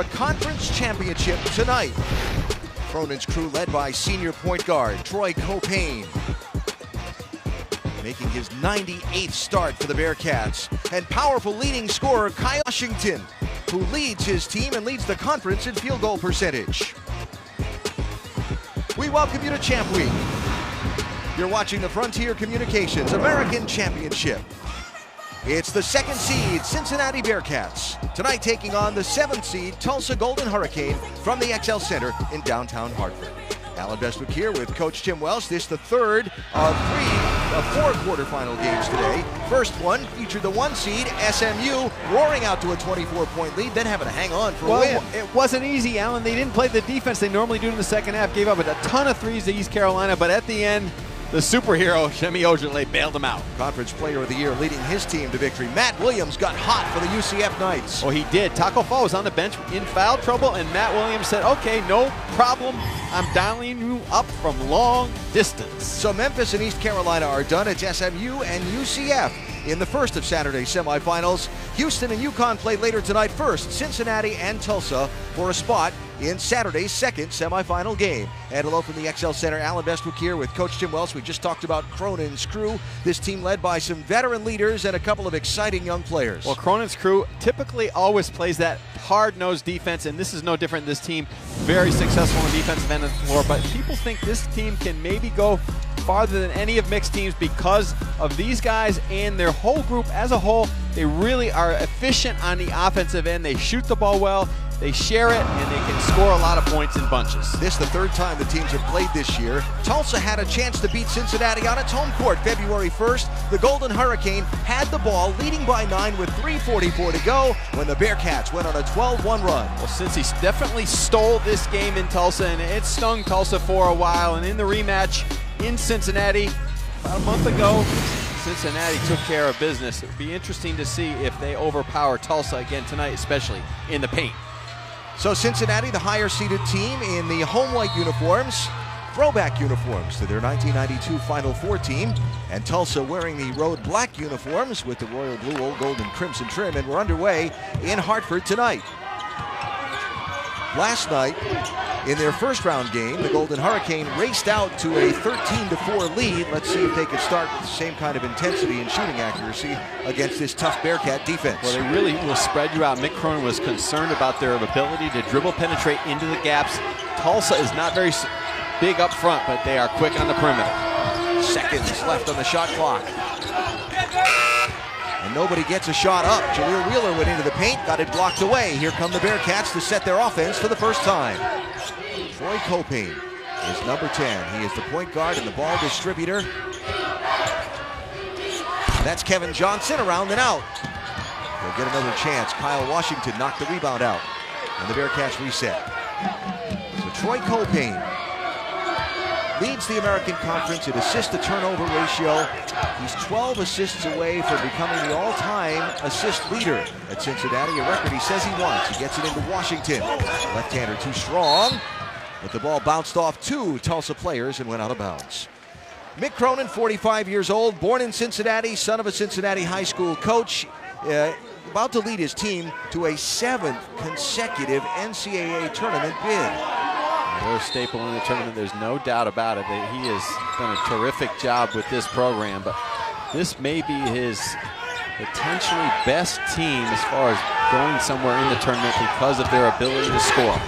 a conference championship tonight. Cronin's crew led by senior point guard Troy Copain, making his 98th start for the Bearcats, and powerful leading scorer Kyle Washington, who leads his team and leads the conference in field goal percentage. We welcome you to Champ Week. You're watching the Frontier Communications American Championship. It's the second seed Cincinnati Bearcats, tonight taking on the 7th seed Tulsa Golden Hurricane from the XL Center in downtown Hartford. Alan Bestwick here with Coach Tim Welsh. This is the third of 4 quarterfinal games today. First one featured the 1 seed SMU roaring out to a 24-point lead, then having to hang on for a win. It wasn't easy, Alan. They didn't play the defense they normally do in the second half. Gave up a ton of threes to East Carolina, but at the end, the superhero, Shemi Ojale, bailed them out. Conference Player of the Year leading his team to victory. Matt Williams got hot for the UCF Knights. Oh, he did. Taco Fall was on the bench in foul trouble, and Matt Williams said, okay, no problem. I'm dialing you up from long distance. So Memphis and East Carolina are done. It's SMU and UCF in the first of Saturday's semifinals. Houston and UConn play later tonight. First, Cincinnati and Tulsa for a spot in Saturday's second semifinal game. And hello from the XL Center. Alan Bestwick here with Coach Tim Welsh. We just talked about Cronin's crew. This team led by some veteran leaders and a couple of exciting young players. Well, Cronin's crew typically always plays that hard-nosed defense, and this is no different. This team, very successful on the defensive end of the floor, but people think this team can maybe go farther than any of mixed teams because of these guys and their whole group as a whole. They really are efficient on the offensive end. They shoot the ball well, they share it, and they can score a lot of points in bunches. This is the third time the teams have played this year. Tulsa had a chance to beat Cincinnati on its home court February 1st. The Golden Hurricane had the ball, leading by 9 with 3:44 to go when the Bearcats went on a 12-1 run. Well, Cincy definitely stole this game in Tulsa, and it stung Tulsa for a while. And in the rematch in Cincinnati about a month ago, Cincinnati took care of business. It would be interesting to see if they overpower Tulsa again tonight, especially in the paint. So Cincinnati, the higher seeded team in the home white uniforms, throwback uniforms to their 1992 Final Four team, and Tulsa wearing the road black uniforms with the royal blue, old gold, and crimson trim, and we're underway in Hartford tonight. Last night, in their first round game, the Golden Hurricane raced out to a 13-4 lead. Let's see if they can start with the same kind of intensity and shooting accuracy against this tough Bearcat defense. Well, they really will spread you out. Mick Cronin was concerned about their ability to dribble penetrate into the gaps. Tulsa is not very big up front, but they are quick on the perimeter. Seconds left on the shot clock. And nobody gets a shot up. Jaleel Wheeler went into the paint, got it blocked away. Here come the Bearcats to set their offense for the first time. Troy Copain is number 10. He is the point guard and the ball distributor. That's Kevin Johnson around and out. He'll get another chance. Kyle Washington knocked the rebound out. And the Bearcats reset. So Troy Copain leads the American Conference in assist-to-turnover ratio. He's 12 assists away from becoming the all-time assist leader at Cincinnati, a record he says he wants. He gets it into Washington. Left-hander too strong, but the ball bounced off 2 Tulsa players and went out of bounds. Mick Cronin, 45 years old, born in Cincinnati, son of a Cincinnati high school coach, about to lead his team to a 7th consecutive NCAA tournament bid. They're a staple in the tournament, there's no doubt about it. He has done a terrific job with this program, but this may be his potentially best team as far as going somewhere in the tournament because of their ability to score.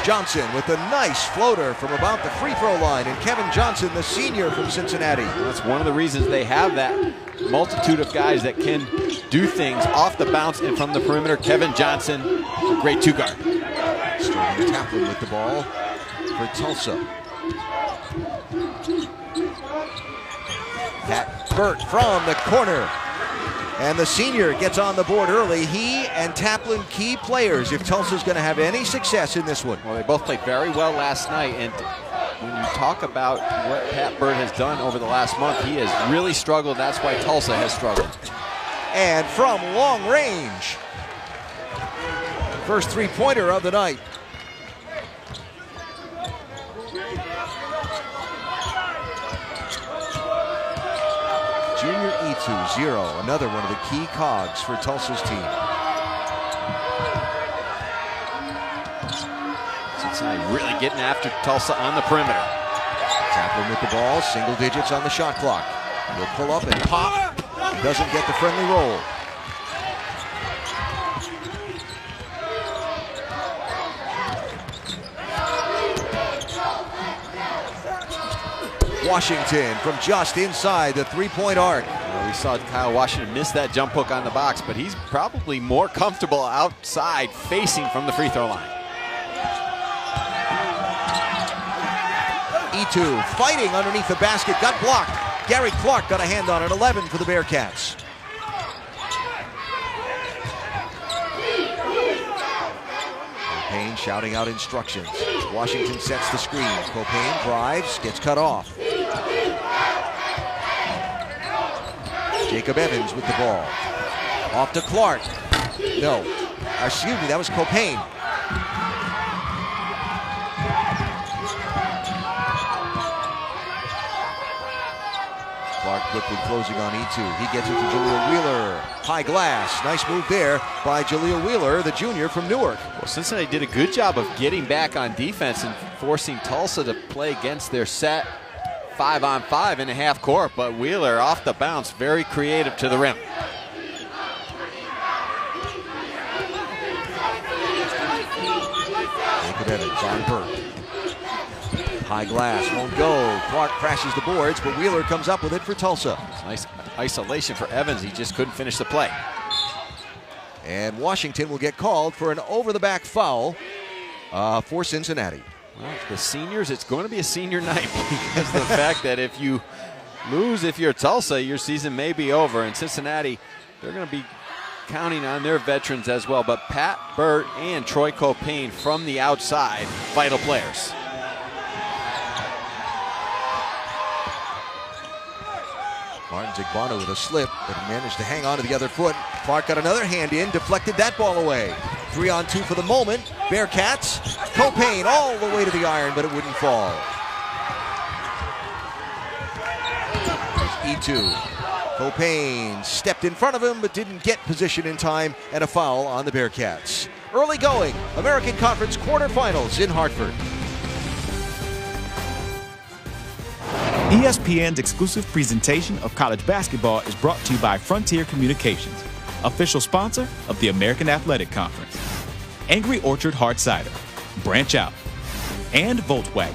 Johnson with a nice floater from about the free throw line, and Kevin Johnson, the senior from Cincinnati. Well, that's one of the reasons they have that multitude of guys that can do things off the bounce and from the perimeter. Kevin Johnson, a great 2-guard. Sterling Taplin with the ball for Tulsa. Pat Burt from the corner. And the senior gets on the board early. He and Taplin, key players if Tulsa's going to have any success in this one. Well, they both played very well last night. And when you talk about what Pat Burt has done over the last month, he has really struggled. That's why Tulsa has struggled. And from long range, first three-pointer of the night. Junior Etu, 0, another one of the key cogs for Tulsa's team. Cincinnati really getting after Tulsa on the perimeter. Taplin with the ball, single digits on the shot clock. He'll pull up and pop. Doesn't get the friendly roll. Washington from just inside the three-point arc. We saw Kyle Washington miss that jump hook on the box, but he's probably more comfortable outside facing from the free throw line. E2 fighting underneath the basket, got blocked. Gary Clark got a hand on it, 11 for the Bearcats. Copain shouting out instructions. Washington sets the screen. Copain drives, gets cut off. Jacob Evans with the ball. Off to Clark. No, excuse me, that was Copain. Clark quickly closing on E2. He gets it to Jaleel Wheeler. High glass. Nice move there by Jaleel Wheeler, the junior from Newark. Well, Cincinnati did a good job of getting back on defense and forcing Tulsa to play against their set 5-on-5 in the half court, but Wheeler off the bounce, very creative to the rim. Jacob Evans on Burke. High glass, won't go. Clark crashes the boards, but Wheeler comes up with it for Tulsa. Nice isolation for Evans. He just couldn't finish the play. And Washington will get called for an over-the-back foul for Cincinnati. Well, the seniors, it's going to be a senior night because of the fact that if you lose, if you're Tulsa, your season may be over. And Cincinnati, they're going to be counting on their veterans as well. But Pat Burt and Troy Copain from the outside, vital players. Martin Zigbano with a slip, but he managed to hang on to the other foot. Clark got another hand in, deflected that ball away. 3-on-2 for the moment. Bearcats. Copain all the way to the iron, but it wouldn't fall. There's E2. Copain stepped in front of him, but didn't get position in time, and a foul on the Bearcats. Early going, American Conference quarterfinals in Hartford. ESPN's exclusive presentation of college basketball is brought to you by Frontier Communications, official sponsor of the American Athletic Conference, Angry Orchard Hard Cider, Branch Out, and Volkswagen.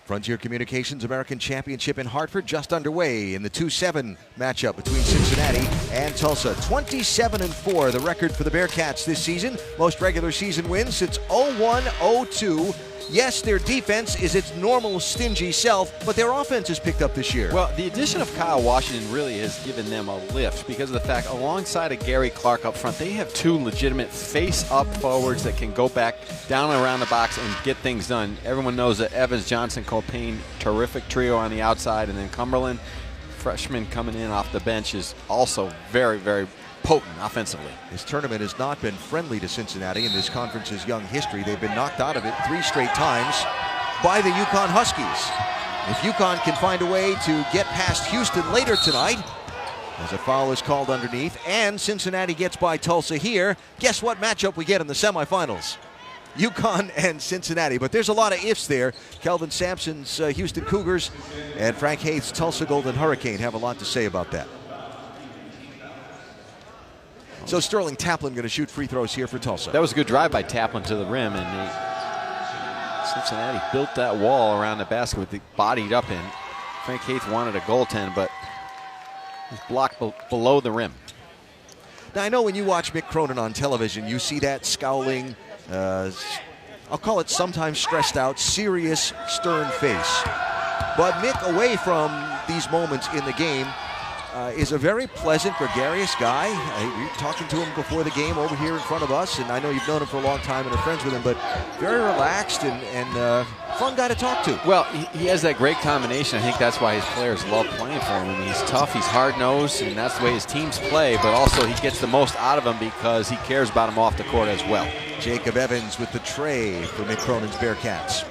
Frontier Communications American Championship in Hartford just underway in the 2-7 matchup between Cincinnati and Tulsa. 27-4, the record for the Bearcats this season. Most regular season wins since 01-02. Yes, their defense is its normal stingy self, but their offense has picked up this year. Well, the addition of Kyle Washington really has given them a lift because of the fact, alongside of Gary Clark up front, they have two legitimate face-up forwards that can go back down and around the box and get things done. Everyone knows that Evans, Johnson, Copain, terrific trio on the outside, and then Cumberland, freshman coming in off the bench, is also very, very potent offensively. This tournament has not been friendly to Cincinnati in this conference's young history. They've been knocked out of it 3 straight times by the UConn Huskies. If UConn can find a way to get past Houston later tonight, as a foul is called underneath, and Cincinnati gets by Tulsa here, guess what matchup we get in the semifinals? UConn and Cincinnati, but there's a lot of ifs there. Kelvin Sampson's Houston Cougars and Frank Haith's Tulsa Golden Hurricane have a lot to say about that. So Sterling Taplin going to shoot free throws here for Tulsa. That was a good drive by Taplin to the rim, and Cincinnati built that wall around the basket with the bodied up in. Frank Haith wanted a goaltend, but it was blocked below the rim. Now I know when you watch Mick Cronin on television, you see that scowling, I'll call it sometimes stressed out, serious, stern face. But Mick, away from these moments in the game, is a very pleasant, gregarious guy. We're talking to him before the game over here in front of us, and I know you've known him for a long time and are friends with him, but very relaxed and fun guy to talk to. Well, he has that great combination. I think that's why his players love playing for him. I mean, he's tough, he's hard-nosed, and that's the way his teams play, but also he gets the most out of them because he cares about him off the court as well. Jacob Evans with the tray for Mick Cronin's Bearcats.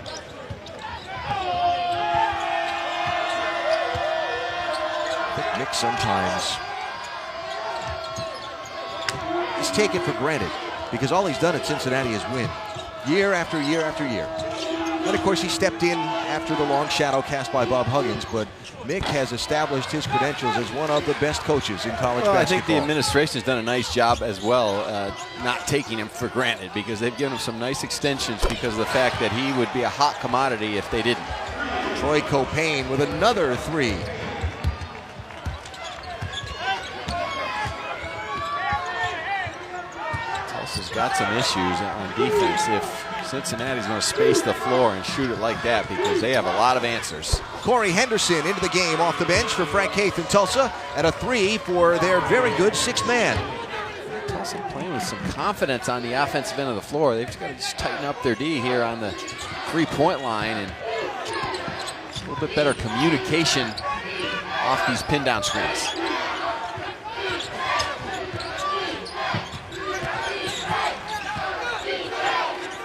I think Mick sometimes gets taken for granted because all he's done at Cincinnati is win year after year after year. And of course, he stepped in after the long shadow cast by Bob Huggins, but Mick has established his credentials as one of the best coaches in college basketball. I think the administration has done a nice job as well, not taking him for granted, because they've given him some nice extensions because of the fact that he would be a hot commodity if they didn't. Troy Copain with another three. Tulsa's got some issues on defense if Cincinnati's going to space the floor and shoot it like that, because they have a lot of answers. Corey Henderson into the game off the bench for Frank Haith in Tulsa, and a three for their very good sixth man. Tulsa playing with some confidence on the offensive end of the floor. They've got to just tighten up their D here on the three-point line, and a little bit better communication off these pin-down screens.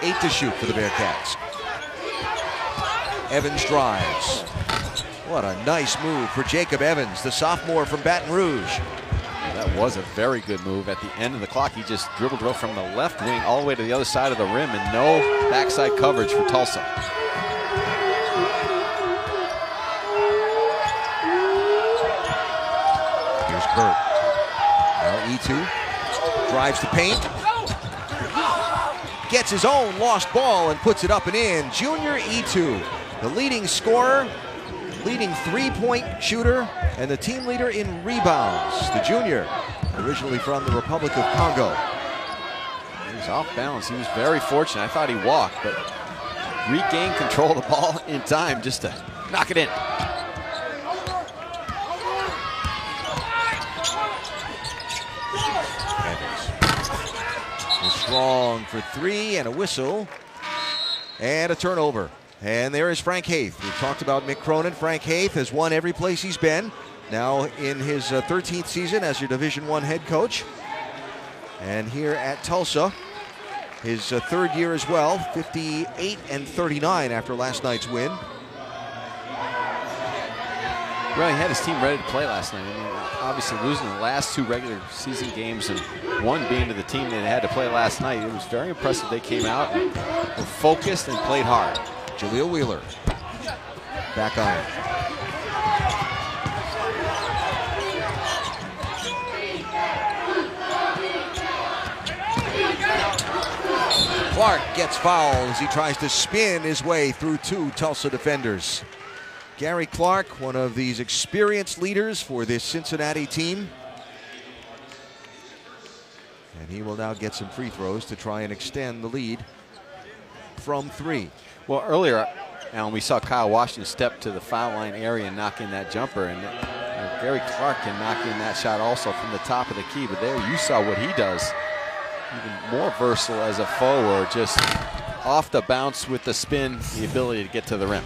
Eight to shoot for the Bearcats. Evans drives. What a nice move for Jacob Evans, the sophomore from Baton Rouge. Yeah, that was a very good move at the end of the clock. He just dribbled from the left wing all the way to the other side of the rim, and no backside coverage for Tulsa. Here's Burt. Now E2 drives the paint. Gets his own lost ball and puts it up and in. Junior E2, the leading scorer, leading three-point shooter, and the team leader in rebounds. The junior, originally from the Republic of Congo. He was off balance. He was very fortunate. I thought he walked, but regained control of the ball in time just to knock it in. Strong for three and a whistle and a turnover. And there is Frank Haith. We've talked about Mick Cronin. Frank Haith has won every place he's been. Now in his 13th season as your Division I head coach. And here at Tulsa, his third year as well, 58 and 39 after last night's win. Well, he had his team ready to play last night. I mean, obviously losing the last two regular season games and one being to the team that had to play last night. It was very impressive. They came out and were focused and played hard. Jaleel Wheeler back on it. Clark gets fouled as he tries to spin his way through two Tulsa defenders. Gary Clark, one of these experienced leaders for this Cincinnati team. And he will now get some free throws to try and extend the lead from three. Well, earlier, Alan, we saw Kyle Washington step to the foul line area and knock in that jumper. And Gary Clark can knock in that shot also from the top of the key. But there you saw what he does. Even more versatile as a forward, just off the bounce with the spin, the ability to get to the rim.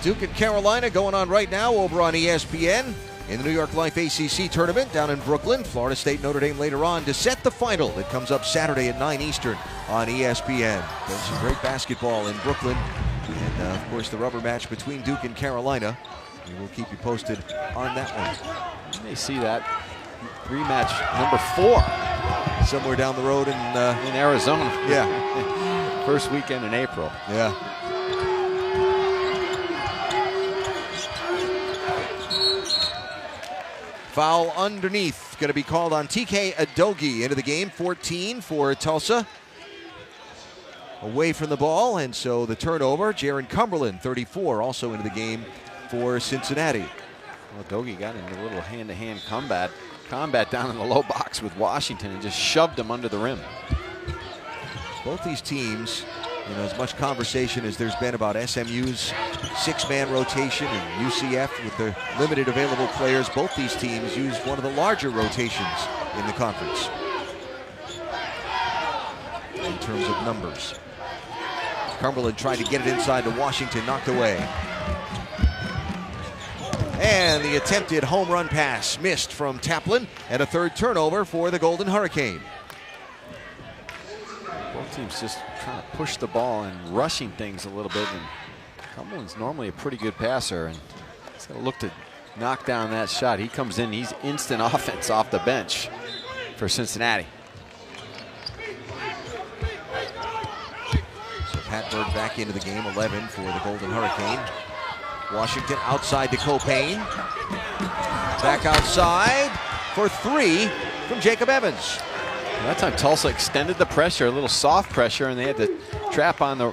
Duke and Carolina going on right now over on ESPN in the New York Life ACC tournament down in Brooklyn. Florida State Notre Dame later on to set the final that comes up Saturday at 9 Eastern on ESPN. There's some great basketball in Brooklyn. And of course the rubber match between Duke and Carolina. We will keep you posted on that one. You may see that rematch number 4 somewhere down the road in Arizona. Yeah. First weekend in April. Yeah. Foul underneath, going to be called on TK Adogi into the game. 14 for Tulsa. Away from the ball, and so the turnover. Jaron Cumberland, 34, also into the game for Cincinnati. Well, Adogi got into a little hand-to-hand combat down in the low box with Washington and just shoved him under the rim. Both these teams, you know, as much conversation as there's been about SMU's six-man rotation and UCF with the limited available players, both these teams use one of the larger rotations in the conference in terms of numbers. Cumberland tried to get it inside to Washington, knocked away. And the attempted home run pass missed from Taplin, and a third turnover for the Golden Hurricane. Both teams just trying to push the ball and rushing things a little bit. And Cumberland's normally a pretty good passer, and he's going to look to knock down that shot. He comes in, he's instant offense off the bench for Cincinnati. Pat Bird back into the game, 11 for the Golden Hurricane. Washington outside to Copain. Back outside for 3 from Jacob Evans. That time Tulsa extended the pressure, a little soft pressure, and they had to trap on the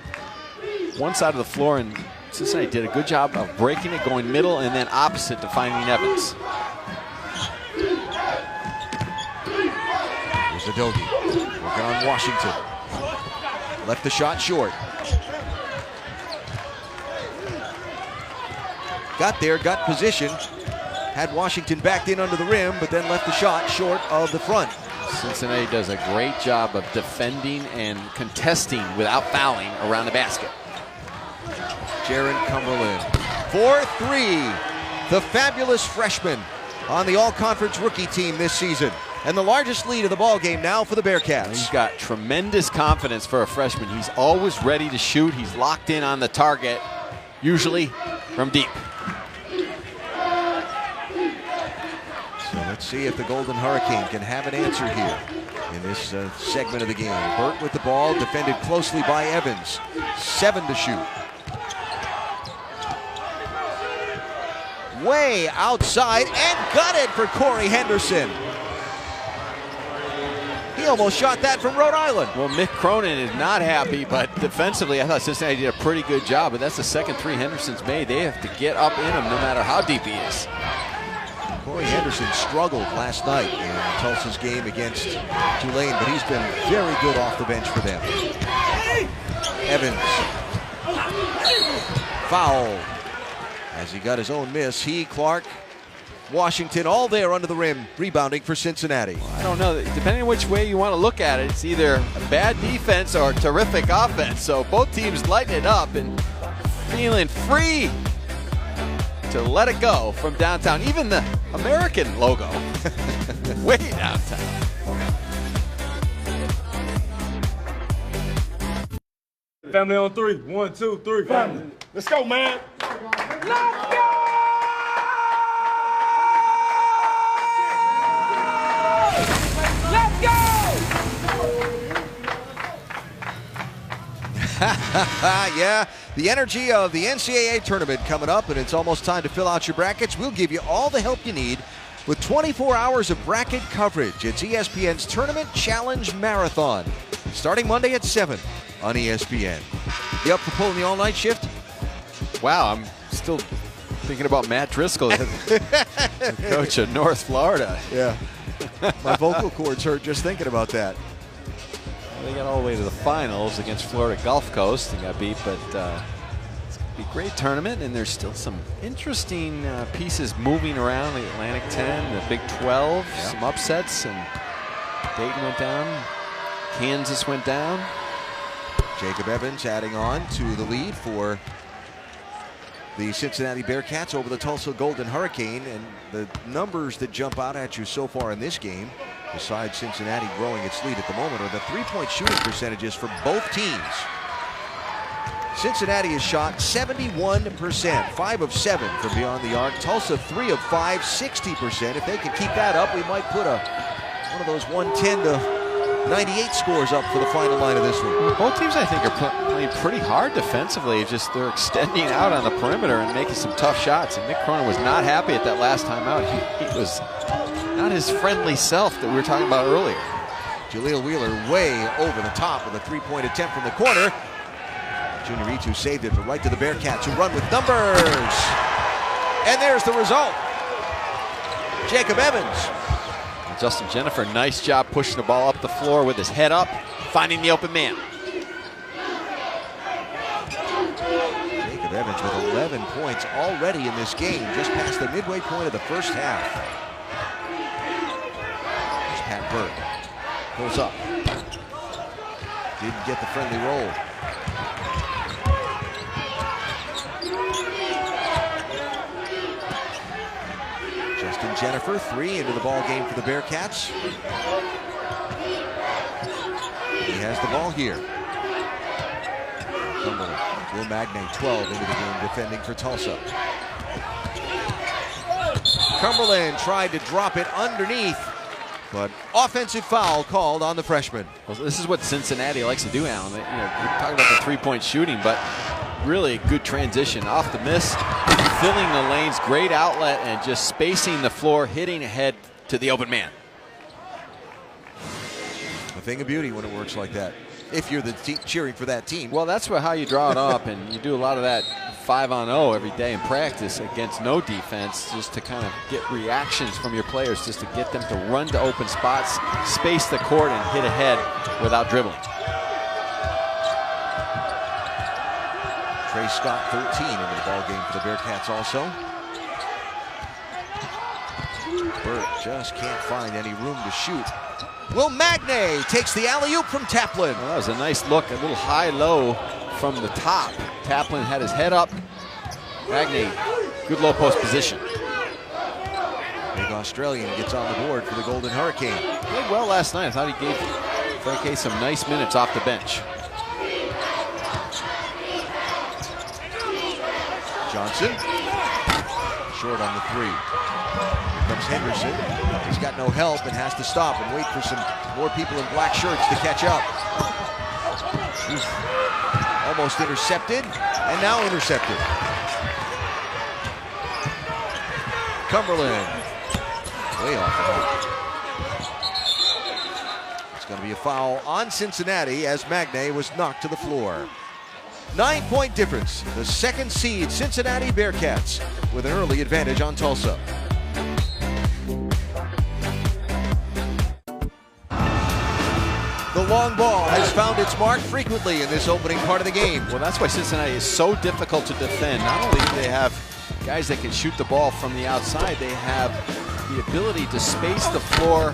one side of the floor, and Cincinnati did a good job of breaking it, going middle and then opposite to finding Evans. Here's Adogi working on Washington. Left the shot short. Got there, got position. Had Washington backed in under the rim, but then left the shot short of the front. Cincinnati does a great job of defending and contesting without fouling around the basket. Jaron Cumberland for 3. The fabulous freshman on the all-conference rookie team this season. And the largest lead of the ball game now for the Bearcats. He's got tremendous confidence for a freshman. He's always ready to shoot. He's locked in on the target, usually from deep. So let's see if the Golden Hurricane can have an answer here in this segment of the game. Burt with the ball, defended closely by Evans. 7 to shoot. Way outside and got it for Corey Henderson. He almost shot that from Rhode Island. Well, Mick Cronin is not happy, but defensively, I thought Cincinnati did a pretty good job. But that's the second 3 Henderson's made. They have to get up in him no matter how deep he is. Corey Henderson struggled last night in Tulsa's game against Tulane, but he's been very good off the bench for them. Evans. Foul. As he got his own miss, he, Clark, Washington, all there under the rim, rebounding for Cincinnati. I don't know. Depending on which way you want to look at it, it's either a bad defense or terrific offense. So both teams lighting it up and feeling free to let it go from downtown. Even the American logo, way downtown. Family on 3. 1, 2, 3. Family. Let's go, man. Let's go! Let's go! Yeah, the energy of the NCAA tournament coming up, and it's almost time to fill out your brackets. We'll give you all the help you need with 24 hours of bracket coverage. It's ESPN's Tournament Challenge Marathon, starting Monday at 7 on ESPN. You up for pulling the all-night shift? Wow, I'm still thinking about Matt Driscoll, the coach of North Florida. Yeah. My vocal cords hurt just thinking about that. They got all the way to the finals against Florida Gulf Coast and got beat, but it's going to be a great tournament, and there's still some interesting pieces moving around. The Atlantic 10, the Big 12, yeah. Some upsets, and Dayton went down, Kansas went down. Jacob Evans adding on to the lead for the Cincinnati Bearcats over the Tulsa Golden Hurricane, and the numbers that jump out at you so far in this game, besides Cincinnati growing its lead at the moment, are the three-point shooting percentages for both teams. Cincinnati has shot 71%, 5 of 7 from beyond the arc. Tulsa 3 of 5, 60%. If they can keep that up, we might put one of those 110 to 98 scores up for the final line of this one. Well, both teams, I think, are playing pretty hard defensively. It's just they're extending out on the perimeter and making some tough shots. And Mick Cronin was not happy at that last time out. He was not his friendly self that we were talking about earlier. Jaleel Wheeler way over the top with a three-point attempt from the corner. Junior Itu saved it, but right to the Bearcats, who run with numbers. And there's the result. Jacob Evans. Justin Jennifer, nice job pushing the ball up the floor with his head up, finding the open man. Jacob Evans with 11 points already in this game, just past the midway point of the first half. There's Pat Bird. Pulls up. Didn't get the friendly roll. Justin Jennifer, 3 into the ball game for the Bearcats. He has the ball here. Cumberland, Will Magne, 12 into the game, defending for Tulsa. Cumberland tried to drop it underneath But offensive foul called on the freshman. Well, this is what Cincinnati likes to do, Alan. We're talking about the three-point shooting, but really good transition off the miss, filling the lanes, great outlet, and just spacing the floor, hitting ahead to the open man. A thing of beauty when it works like that. If you're the cheering for that team. Well, that's how you draw it up, and you do a lot of that 5-on-0 every day in practice against no defense, just to kind of get reactions from your players, just to get them to run to open spots, space the court, and hit ahead without dribbling. Trey Scott, 13 into the ball game for the Bearcats also. Burt just can't find any room to shoot. Will Magne takes the alley-oop from Taplin. Well, that was a nice look, a little high-low from the top. Taplin had his head up. Magne, good low post position. Big Australian gets on the board for the Golden Hurricane. Played well last night. I thought he gave Frank Hayes some nice minutes off the bench. Johnson, short on the three. Here comes Henderson. He's got no help and has to stop and wait for some more people in black shirts to catch up. Oof. Almost intercepted, and now intercepted. Cumberland, way off the mark. It's going to be a foul on Cincinnati as Magne was knocked to the floor. 9-point difference. The second seed Cincinnati Bearcats with an early advantage on Tulsa. The long ball has found its mark frequently in this opening part of the game. Well, that's why Cincinnati is so difficult to defend. Not only do they have guys that can shoot the ball from the outside, they have the ability to space the floor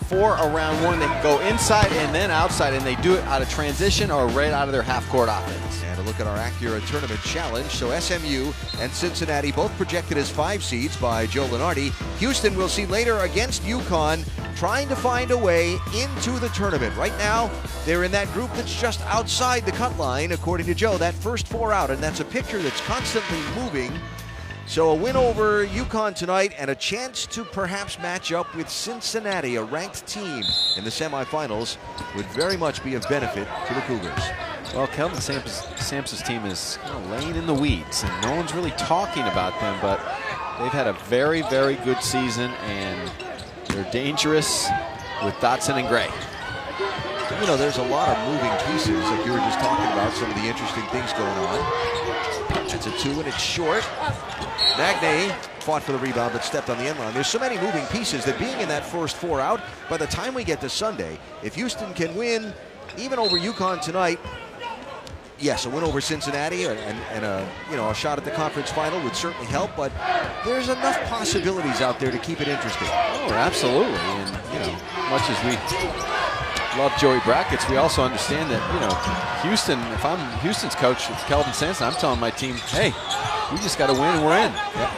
for around one. They can go inside and then outside, and they do it out of transition or right out of their half-court offense. And a look at our Acura Tournament Challenge. So SMU and Cincinnati both projected as 5 seeds by Joe Lenardi. Houston we'll see later against UConn, trying to find a way into the tournament. Right now, they're in that group that's just outside the cut line, according to Joe. That first 4 out, and that's a picture that's constantly moving. So a win over UConn tonight and a chance to perhaps match up with Cincinnati, a ranked team in the semifinals, would very much be of benefit to the Cougars. Well, Kelvin Sampson's team is kind of laying in the weeds, and no one's really talking about them, but they've had a very, very good season, and they're dangerous with Dotson and Gray. You know, there's a lot of moving pieces, like you were just talking about, some of the interesting things going on. It's a 2 and it's short. Magne fought for the rebound but stepped on the end line. There's so many moving pieces that being in that first 4 out, by the time we get to Sunday, if Houston can win even over UConn tonight, yes, a win over Cincinnati and a shot at the conference final would certainly help, but there's enough possibilities out there to keep it interesting. Oh, absolutely. And, much as we love Joey Brackets, we also understand that, Houston, if I'm Houston's coach, it's Kelvin Sampson, I'm telling my team, hey, we just got to win and we're in. Yep.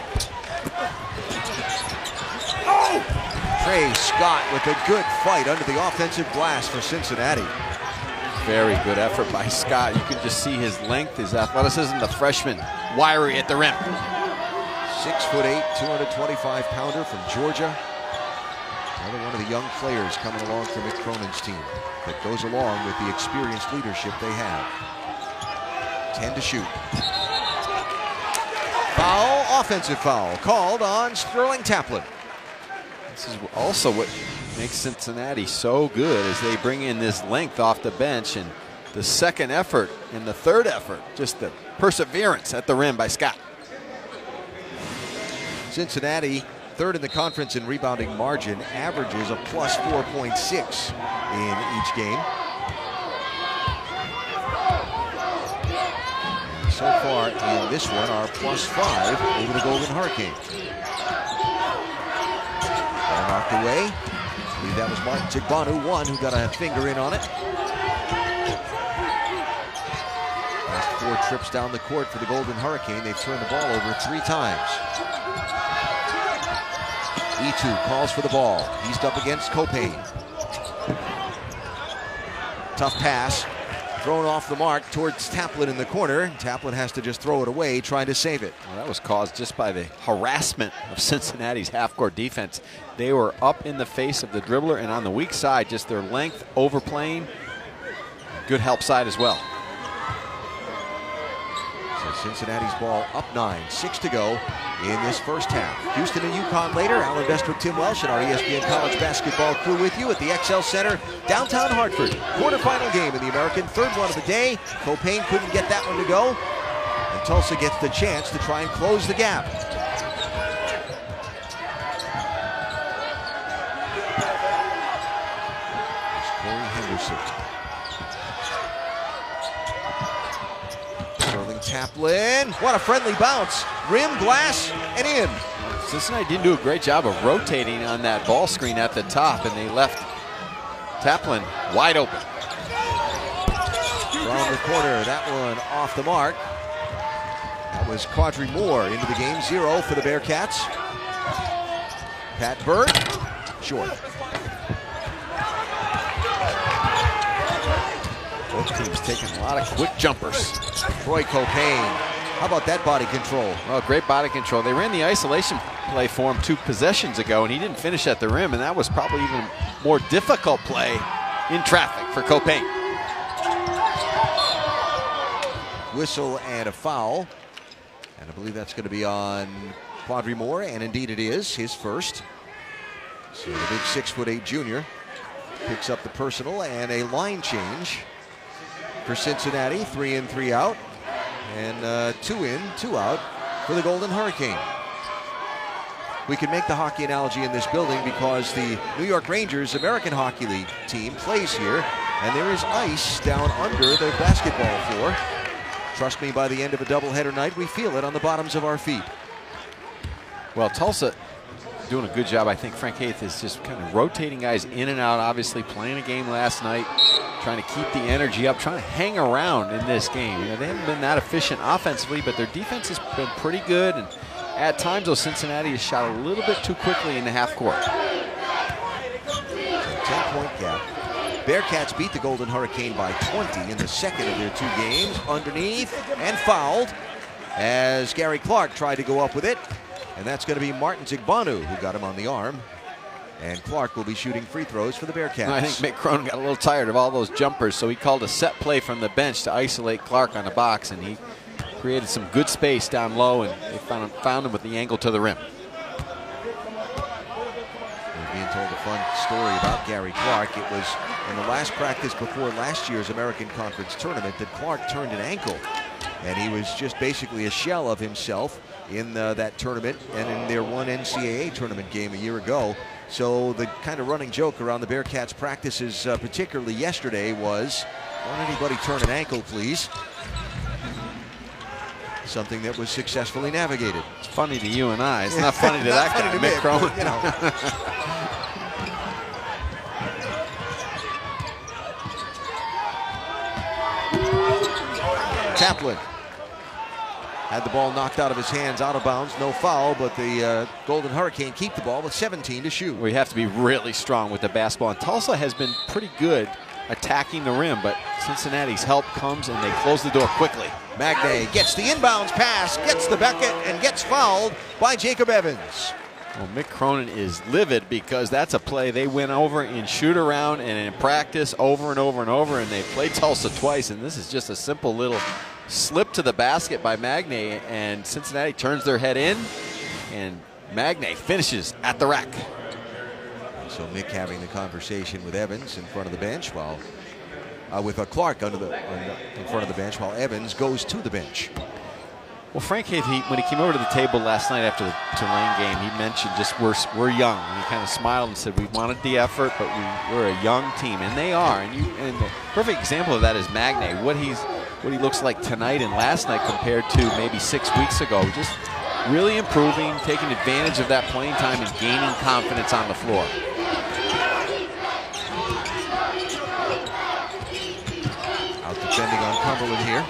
Trey Scott with a good fight under the offensive glass for Cincinnati. Very good effort by Scott. You can just see his length, his athleticism, the freshman, wiry at the rim. 6'8", 225-pounder from Georgia. Another one of the young players coming along from Mick Cronin's team that goes along with the experienced leadership they have. 10 to shoot. Foul, offensive foul, called on Sterling Taplin. This is also what makes Cincinnati so good, as they bring in this length off the bench, and the second effort and the third effort, just the perseverance at the rim by Scott. Cincinnati, third in the conference in rebounding margin, averages a plus 4.6 in each game. So far in this one, our plus 5 over the Golden Hurricane. Ball knocked away. I believe that was Martin Tigbanu, one who got a finger in on it. Last 4 trips down the court for the Golden Hurricane. They've turned the ball over 3 times. E2 calls for the ball. He's up against Copain. Tough pass. Thrown off the mark towards Taplin in the corner. Taplin has to just throw it away, trying to save it. Well, that was caused just by the harassment of Cincinnati's half-court defense. They were up in the face of the dribbler, and on the weak side, just their length overplaying. Good help side as well. So Cincinnati's ball up 9, 6 to go in this first half. Houston and UConn later. Alan Bestwick, Tim Welsh, and our ESPN College Basketball crew with you at the XL Center, downtown Hartford. Quarterfinal game in the American, third one of the day. Copain couldn't get that one to go, and Tulsa gets the chance to try and close the gap. Corey Henderson. Taplin, what a friendly bounce. Rim, glass, and in. Cincinnati didn't do a great job of rotating on that ball screen at the top, and they left Taplin wide open. From the corner, that one off the mark. That was Quadri Moore into the game, 0 for the Bearcats. Pat Bird, short. Both teams taking a lot of quick jumpers. Troy Copain, how about that body control? Well, great body control. They ran the isolation play for him 2 possessions ago, and he didn't finish at the rim, and that was probably even more difficult play in traffic for Copain. Whistle and a foul, and I believe that's going to be on Quadri Moore, and indeed it is, his first. So the big 6'8" junior picks up the personal, and a line change for Cincinnati, 3 in, 3 out, and 2 in, 2 out for the Golden Hurricane. We can make the hockey analogy in this building because the New York Rangers American Hockey League team plays here, and there is ice down under the basketball floor. Trust me, by the end of a doubleheader night, we feel it on the bottoms of our feet. Well, Tulsa doing a good job. I think Frank Haith is just kind of rotating guys in and out, obviously playing a game last night, trying to keep the energy up, trying to hang around in this game. You know, they haven't been that efficient offensively, but their defense has been pretty good. And at times, though, Cincinnati has shot a little bit too quickly in the half court. So 10-point gap. Bearcats beat the Golden Hurricane by 20 in the second of their 2 games. Underneath and fouled as Gary Clark tried to go up with it. And that's going to be Martin Zigbanu who got him on the arm. And Clark will be shooting free throws for the Bearcats. I think Mick Cronin got a little tired of all those jumpers, so he called a set play from the bench to isolate Clark on the box, and he created some good space down low, and they found him with the angle to the rim. We're being told a fun story about Gary Clark. It was in the last practice before last year's American Conference tournament that Clark turned an ankle, and he was just basically a shell of himself in that tournament and in their one NCAA tournament game a year ago. So the kind of running joke around the Bearcats practices, particularly yesterday, was, don't anybody turn an ankle, please. Something that was successfully navigated. It's funny to you and I. It's not funny to that guy, Mick Cronin. You know. Taplin had the ball knocked out of his hands, out of bounds, no foul, but the Golden Hurricane keep the ball with 17 to shoot. We have to be really strong with the basketball, and Tulsa has been pretty good attacking the rim, but Cincinnati's help comes and they close the door quickly. Magne gets the inbounds pass, gets the bucket, and gets fouled by Jacob Evans. Well, Mick Cronin is livid because that's a play they went over in shoot around and in practice over and over and over, and they played Tulsa twice, and this is just a simple little slip to the basket by Magne, and Cincinnati turns their head in, and Magne finishes at the rack. So Mick having the conversation with Evans in front of the bench, while with Clark in front of the bench, while Evans goes to the bench. Well, Frank Haith, when he came over to the table last night after the Tulane game, he mentioned just we're young. And he kind of smiled and said we wanted the effort, but we're a young team, and they are. And the perfect example of that is Magne. What he looks like tonight and last night compared to maybe 6 weeks ago. Just really improving, taking advantage of that playing time and gaining confidence on the floor. Out defending on Cumberland here.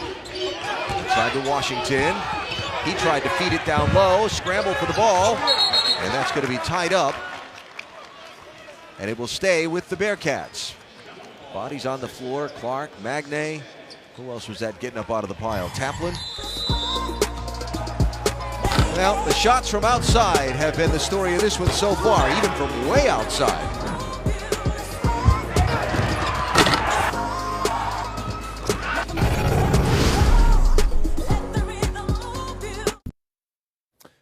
Inside to Washington. He tried to feed it down low, scramble for the ball, and that's going to be tied up. And it will stay with the Bearcats. Bodies on the floor, Clark, Magne, Who else was that getting up out of the pile? Taplin? Well, the shots from outside have been the story of this one so far, even from way outside.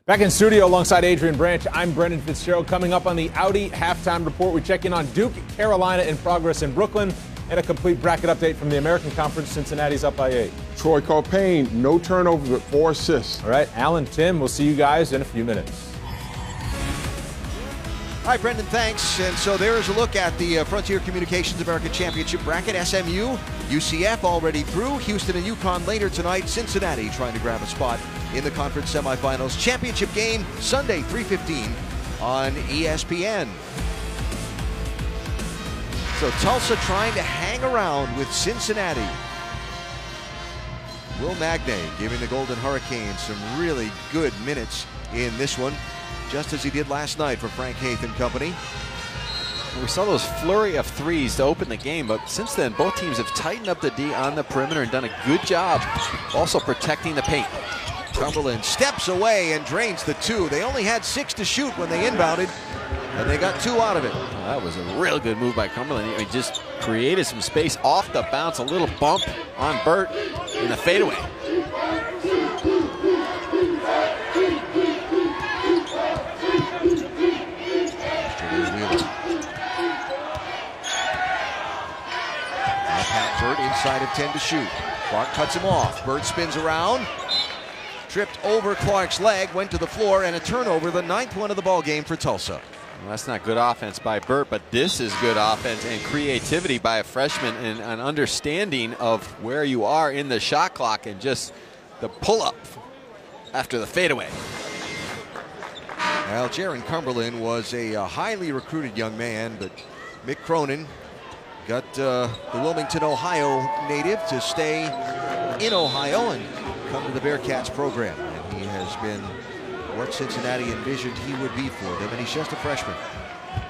Back in studio alongside Adrian Branch, I'm Brendan Fitzgerald. Coming up on the Audi halftime report, we check in on Duke, Carolina in progress in Brooklyn, and a complete bracket update from the American Conference. Cincinnati's up by 8. Troy Copain, no turnovers but 4 assists. All right, Alan, Tim, we'll see you guys in a few minutes. All right, Brendan, thanks. And so there is a look at the Frontier Communications American Championship bracket. SMU, UCF already through. Houston and UConn later tonight. Cincinnati trying to grab a spot in the conference semifinals. Championship game Sunday, 3:15 on ESPN. So Tulsa trying to hang around with Cincinnati. Will Magne giving the Golden Hurricanes some really good minutes in this one, just as he did last night for Frank Haith and company. We saw those flurry of threes to open the game, but since then both teams have tightened up the D on the perimeter and done a good job also protecting the paint. Cumberland steps away and drains the 2. They only had 6 to shoot when they inbounded, and they got 2 out of it. Well, that was a real good move by Cumberland. He just created some space off the bounce, a little bump on Burt in the fadeaway. Pat Burt inside of 10 to shoot. Clark cuts him off. Burt spins around. Tripped over Clark's leg, went to the floor, and a turnover, the 9th one of the ball game for Tulsa. Well, that's not good offense by Burt, but this is good offense and creativity by a freshman and an understanding of where you are in the shot clock and just the pull-up after the fadeaway. Well, Jaron Cumberland was a highly recruited young man, but Mick Cronin got the Wilmington, Ohio native to stay in Ohio and come to the Bearcats program. And he has been what Cincinnati envisioned he would be for them, and he's just a freshman.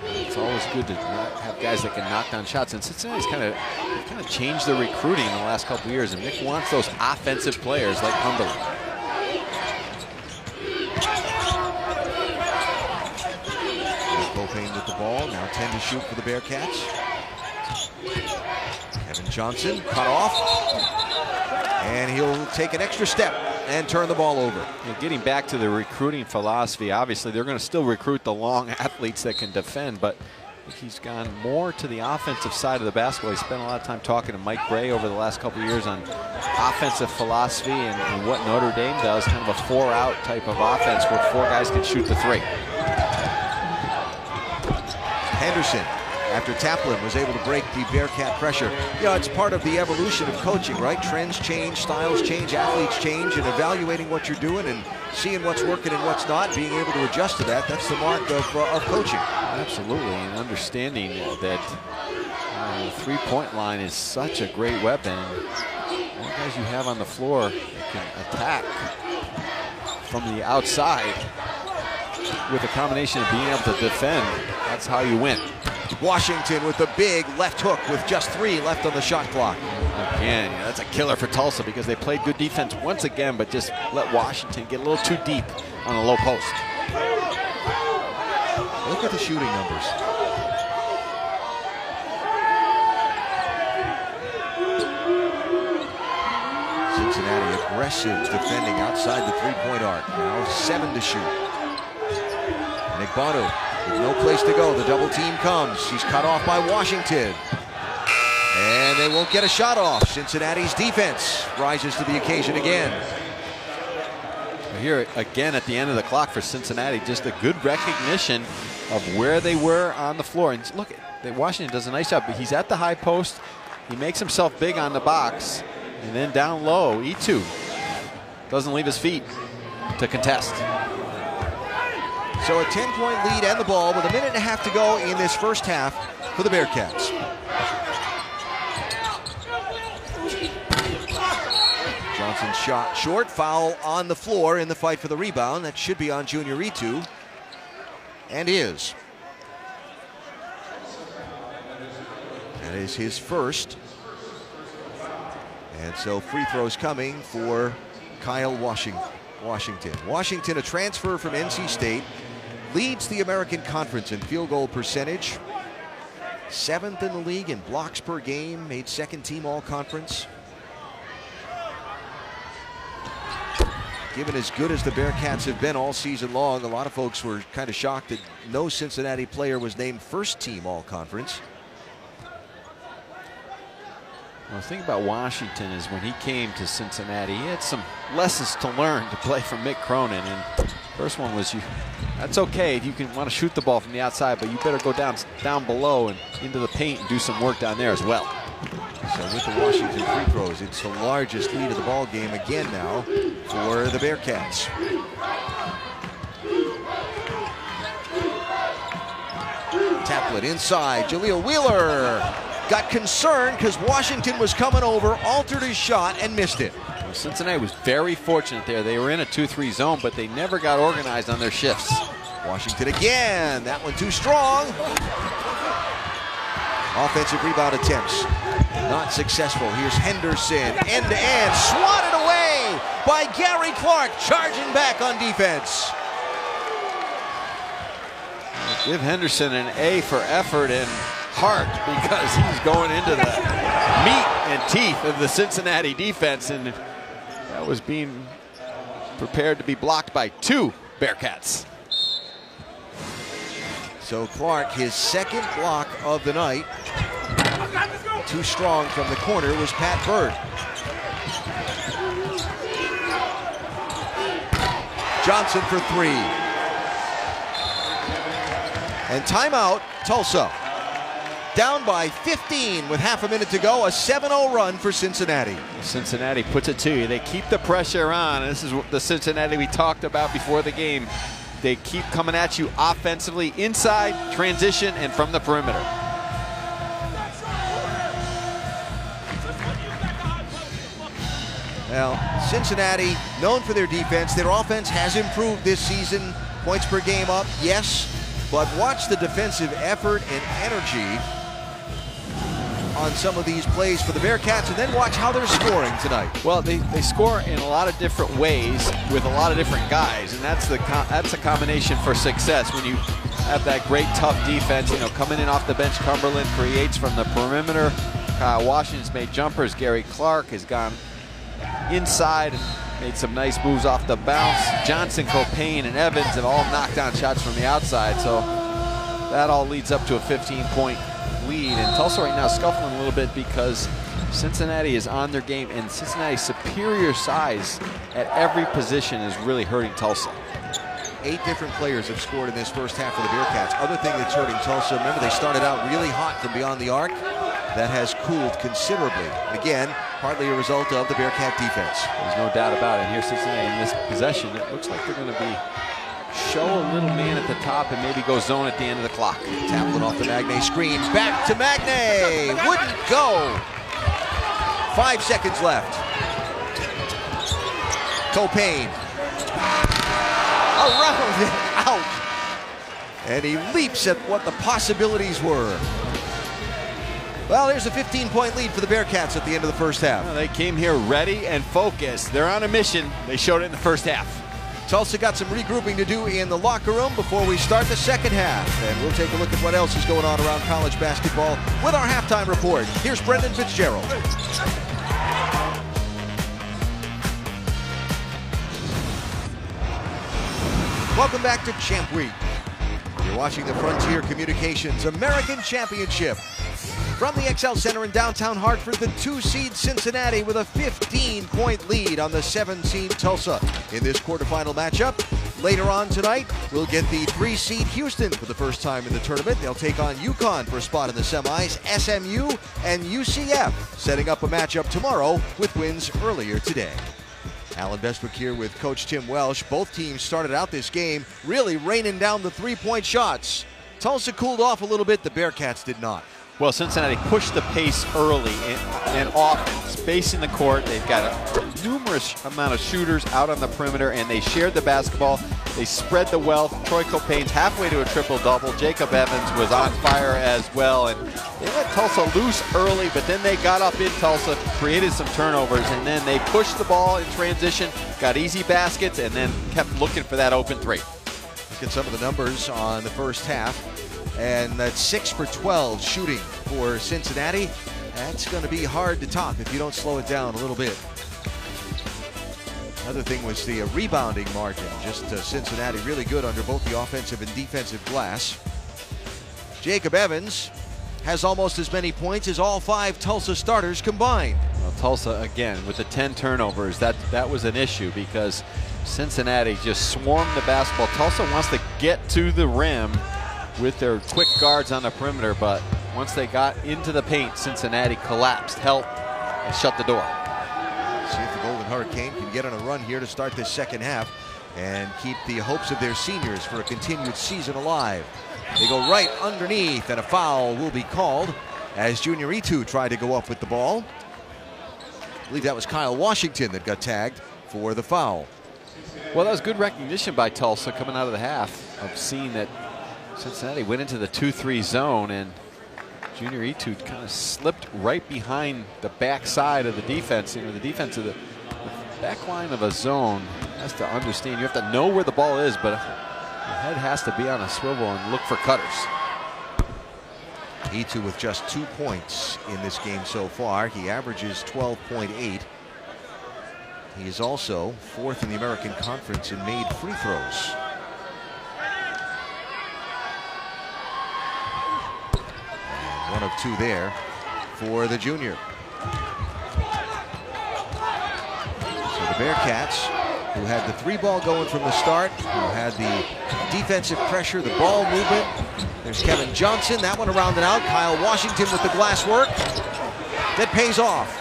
It's always good to have guys that can knock down shots, and Cincinnati's kind of changed their recruiting in the last couple of years, and Mick wants those offensive players like Cumberland. Copain with the ball, now 10 to shoot for the Bearcats. Kevin Johnson cut off, and he'll take an extra step and turn the ball over. Getting back to the recruiting philosophy, obviously they're going to still recruit the long athletes that can defend, but he's gone more to the offensive side of the basketball. He spent a lot of time talking to Mike Gray over the last couple of years on offensive philosophy and what Notre Dame does, kind of a 4-out type of offense where 4 guys can shoot the 3. Henderson, after Taplin was able to break the Bearcat pressure. You know, it's part of the evolution of coaching, right? Trends change, styles change, athletes change, and evaluating what you're doing and seeing what's working and what's not, being able to adjust to that, that's the mark of coaching. Absolutely, and understanding that the three-point line is such a great weapon. All the guys you have on the floor that can attack from the outside with a combination of being able to defend, that's how you win. Washington with the big left hook with just 3 left on the shot clock. Again, that's a killer for Tulsa because they played good defense once again, but just let Washington get a little too deep on a low post. Look at the shooting numbers. Cincinnati aggressive defending outside the 3-point arc. Now 7 to shoot. Nick Bono with no place to go. The double team comes. He's cut off by Washington. And they won't get a shot off. Cincinnati's defense rises to the occasion again. Here again at the end of the clock for Cincinnati, just a good recognition of where they were on the floor. And look, Washington does a nice job. He's at the high post. He makes himself big on the box. And then down low, E2 doesn't leave his feet to contest. So a 10-point lead and the ball with 1.5 minutes to go in this first half for the Bearcats. Johnson's shot short, foul on the floor in the fight for the rebound. That should be on Junior E2, and is. That is his first. And so free throws coming for Kyle Washington. Washington, a transfer from NC State, leads the American Conference in field goal percentage. 7th in the league in blocks per game, made second team all-conference. Given as good as the Bearcats have been all season long, a lot of folks were kind of shocked that no Cincinnati player was named first team all-conference. Well, the thing about Washington is when he came to Cincinnati, he had some lessons to learn to play from Mick Cronin. And first one was, that's okay if you can want to shoot the ball from the outside, but you better go down below and into the paint and do some work down there as well. So with the Washington free throws, it's the largest lead of the ball game again now for the Bearcats. Taplet inside, Jaleel Wheeler got concerned because Washington was coming over, altered his shot and missed it. Well, Cincinnati was very fortunate there. They were in a 2-3 zone, but they never got organized on their shifts. Washington again, that one too strong. Offensive rebound attempts, not successful. Here's Henderson, end-to-end, swatted away by Gary Clark, charging back on defense. Give Henderson an A for effort and heart, because he's going into the meat and teeth of the Cincinnati defense, and that was being prepared to be blocked by 2 Bearcats. So Clark, his second block of the night. Too strong from the corner was Pat Bird. Johnson for 3. And timeout, Tulsa. Down by 15 with half a minute to go. A 7-0 run for Cincinnati. Cincinnati puts it to you. They keep the pressure on. This is the Cincinnati we talked about before the game. They keep coming at you offensively, inside, transition, and from the perimeter. Well, Cincinnati, known for their defense. Their offense has improved this season. Points per game up, yes. But watch the defensive effort and energy on some of these plays for the Bearcats, and then watch how they're scoring tonight. Well, they score in a lot of different ways with a lot of different guys, and that's a combination for success. When you have that great tough defense, you know, coming in off the bench, Cumberland creates from the perimeter. Kyle Washington's made jumpers. Gary Clark has gone inside and made some nice moves off the bounce. Johnson, Copain, and Evans have all knocked down shots from the outside, so that all leads up to a 15-point lead. And Tulsa right now scuffling a little bit because Cincinnati is on their game, and Cincinnati's superior size at every position is really hurting Tulsa. 8 different players have scored in this first half for the Bearcats. Other thing that's hurting Tulsa, remember they started out really hot from beyond the arc. That has cooled considerably. Again, partly a result of the Bearcat defense. There's no doubt about it. Here Cincinnati in this possession, it looks like they're going to be show a little man at the top and maybe go zone at the end of the clock. Taplet off the Magne screen. Back to Magne. Wouldn't go. 5 seconds left. Copain. Around and out. And he leaps at what the possibilities were. Well, there's a 15-point lead for the Bearcats at the end of the first half. Well, they came here ready and focused. They're on a mission. They showed it in the first half. Tulsa got some regrouping to do in the locker room before we start the second half. And we'll take a look at what else is going on around college basketball with our halftime report. Here's Brendan Fitzgerald. Welcome back to Champ Week. You're watching the Frontier Communications American Championship. From the XL Center in downtown Hartford, the 2-seed Cincinnati with a 15-point lead on the 7-seed Tulsa in this quarterfinal matchup. Later on tonight, we'll get the 3-seed Houston for the first time in the tournament. They'll take on UConn for a spot in the semis. SMU and UCF setting up a matchup tomorrow with wins earlier today. Alan Bestwick here with Coach Tim Welsh. Both teams started out this game really raining down the 3-point shots. Tulsa cooled off a little bit. The Bearcats did not. Well, Cincinnati pushed the pace early and often, spacing the court. They've got a numerous amount of shooters out on the perimeter, and they shared the basketball. They spread the wealth. Troy Copain's halfway to a triple-double. Jacob Evans was on fire as well, and they let Tulsa loose early, but then they got up in Tulsa, created some turnovers, and then they pushed the ball in transition, got easy baskets, and then kept looking for that open three. Look at some of the numbers on the first half, and that's 6 for 12 shooting for Cincinnati. That's going to be hard to top if you don't slow it down a little bit. Another thing was the rebounding margin. Just Cincinnati really good under both the offensive and defensive glass. Jacob Evans has almost as many points as all 5 Tulsa starters combined. Well, Tulsa, again, with the 10 turnovers, that was an issue because Cincinnati just swarmed the basketball. Tulsa wants to get to the rim with their quick guards on the perimeter, but once they got into the paint, Cincinnati collapsed, helped, and shut the door. See if the Golden Hurricane can get on a run here to start this second half and keep the hopes of their seniors for a continued season alive. They go right underneath, and a foul will be called as Junior Itu tried to go up with the ball. I believe that was Kyle Washington that got tagged for the foul. Well, that was good recognition by Tulsa coming out of the half of seeing that Cincinnati went into the 2-3 zone, and Junior Itu kind of slipped right behind the backside of the defense. You know, the defense of the back line of a zone has to understand. You have to know where the ball is, but your head has to be on a swivel and look for cutters. Itu with just 2 points in this game so far. He averages 12.8. He is also 4th in the American Conference in made free throws. And 1 of 2 there for the junior. So the Bearcats, who had the 3-ball going from the start, who had the defensive pressure, the ball movement. There's Kevin Johnson, that one around and out. Kyle Washington with the glass work. That pays off.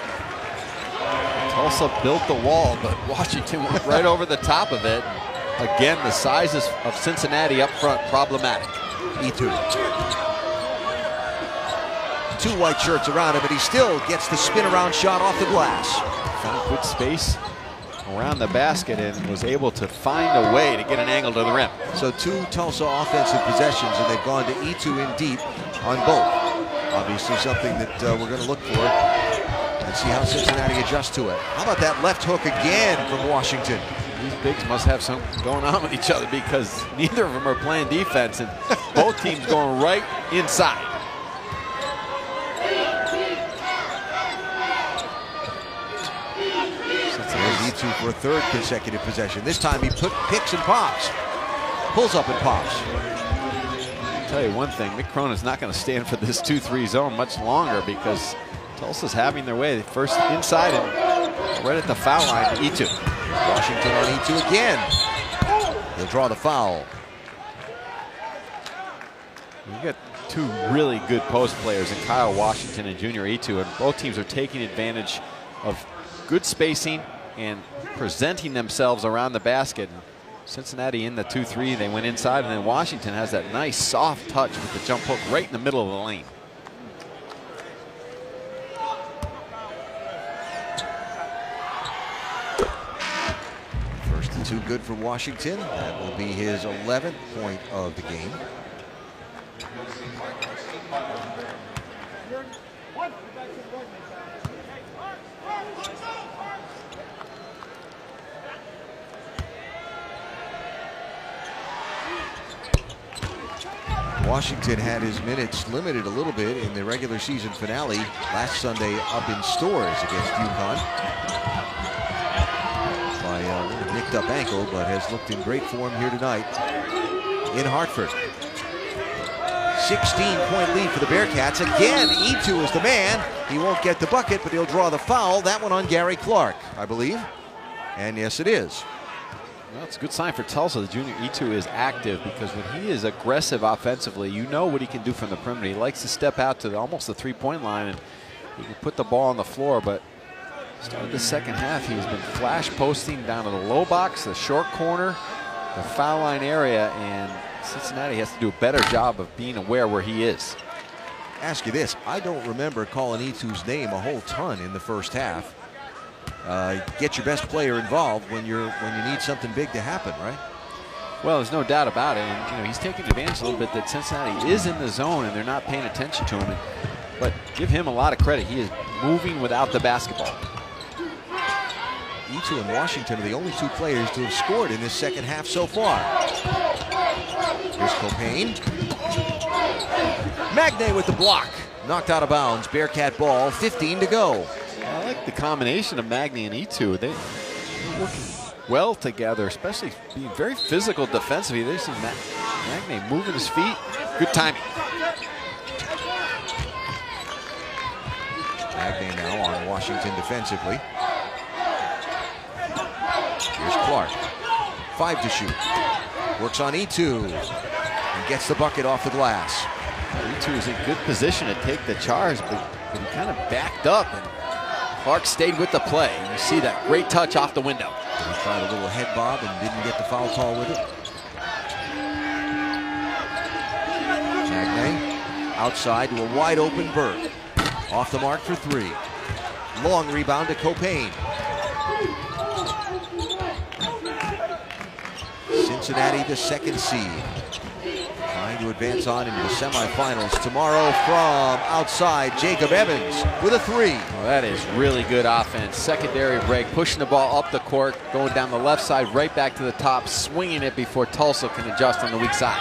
Tulsa built the wall, but Washington went right over the top of it. Again, the sizes of Cincinnati up front problematic. Itu. 2 white shirts around him, but he still gets the spin around shot off the glass. Found good space around the basket and was able to find a way to get an angle to the rim. So 2 Tulsa offensive possessions, and they've gone to Itu in deep on both. Obviously something that we're going to look for and see how Cincinnati adjusts to it. How about that left hook again from Washington? These bigs must have something going on with each other because neither of them are playing defense, and both teams going right inside. There's Itu for a 3rd consecutive possession. This time he picks and pops. Pulls up and pops. I'll tell you one thing, Mick Cronin's not going to stand for this 2-3 zone much longer because Tulsa's having their way. First inside and right at the foul line, Itu. Washington on Itu again. He'll draw the foul. You got 2 really good post players in Kyle Washington and Junior Itu, and both teams are taking advantage of good spacing and presenting themselves around the basket. Cincinnati in the 2-3, they went inside, and then Washington has that nice soft touch with the jump hook right in the middle of the lane. First and 2 good for Washington. That will be his 11th point of the game. Washington had his minutes limited a little bit in the regular season finale last Sunday up in Stores against UConn by a little nicked up ankle, but has looked in great form here tonight in Hartford. 16-point lead for the Bearcats. Again, Itu is the man. He won't get the bucket, but he'll draw the foul. That one on Gary Clark, I believe. And yes, it is. Well, it's a good sign for Tulsa. The junior Itu is active because when he is aggressive offensively, you know what he can do from the perimeter. He likes to step out to almost the 3-point line, and he can put the ball on the floor. But started the second half, he's been flash posting down to the low box, the short corner, the foul line area, and Cincinnati has to do a better job of being aware where he is. Ask you this, I don't remember calling Itu's name a whole ton in the first half. get your best player involved when you need something big to happen, right? Well, there's no doubt about it. And, he's taking advantage a little bit that Cincinnati is in the zone and they're not paying attention to him. But give him a lot of credit. He is moving without the basketball. E2 and Washington are the only two players to have scored in this second half so far. Here's Copain. Magne with the block. Knocked out of bounds. Bearcat ball, 15 to go. I like the combination of Magne and E2. They're working well together, especially being very physical defensively. They see Magne moving his feet. Good timing. Magne now on Washington defensively. Here's Clark. 5 to shoot. Works on E2 and gets the bucket off the glass. E2 is in good position to take the charge, but he kind of backed up and Clark stayed with the play. You see that great touch off the window. He tried a little head bob and didn't get the foul call with it. Magne outside to a wide open Burke. Off the mark for 3. Long rebound to Copain. Cincinnati, the 2nd seed, trying to advance on into the semifinals tomorrow from outside. Jacob Evans with a 3. Well, that is really good offense. Secondary break, pushing the ball up the court, going down the left side, right back to the top, swinging it before Tulsa can adjust on the weak side.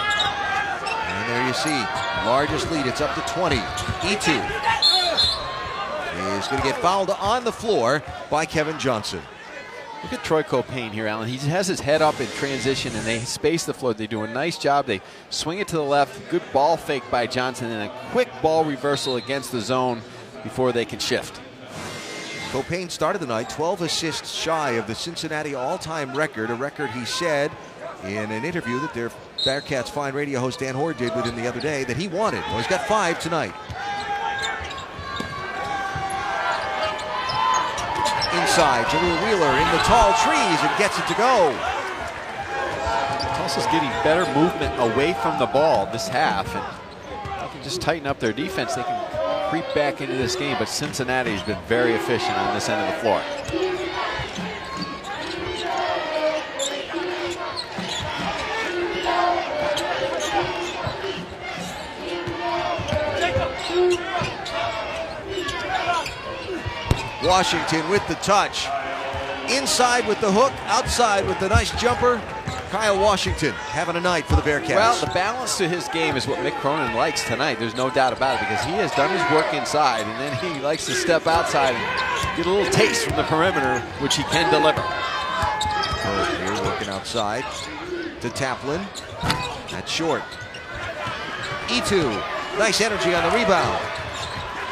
And there you see, largest lead. It's up to 20. E2 is going to get fouled on the floor by Kevin Johnson. Look at Troy Copain here, Alan. He has his head up in transition, and they space the floor. They do a nice job. They swing it to the left. Good ball fake by Johnson, and a quick ball reversal against the zone before they can shift. Copain started the night 12 assists shy of the Cincinnati all-time record, a record he said in an interview that their Bearcats fine radio host Dan Hoard did with him the other day that he wanted. Well, he's got 5 tonight. Inside, Jaleel Wheeler in the tall trees and gets it to go. Tulsa's getting better movement away from the ball this half, and they can just tighten up their defense. They can creep back into this game, but Cincinnati has been very efficient on this end of the floor. Washington with the touch. Inside with the hook, outside with the nice jumper. Kyle Washington having a night for the Bearcats. Well, the balance to his game is what Mick Cronin likes tonight. There's no doubt about it, because he has done his work inside, and then he likes to step outside and get a little taste from the perimeter, which he can deliver. Here working outside to Taplin. That's short. E2, nice energy on the rebound.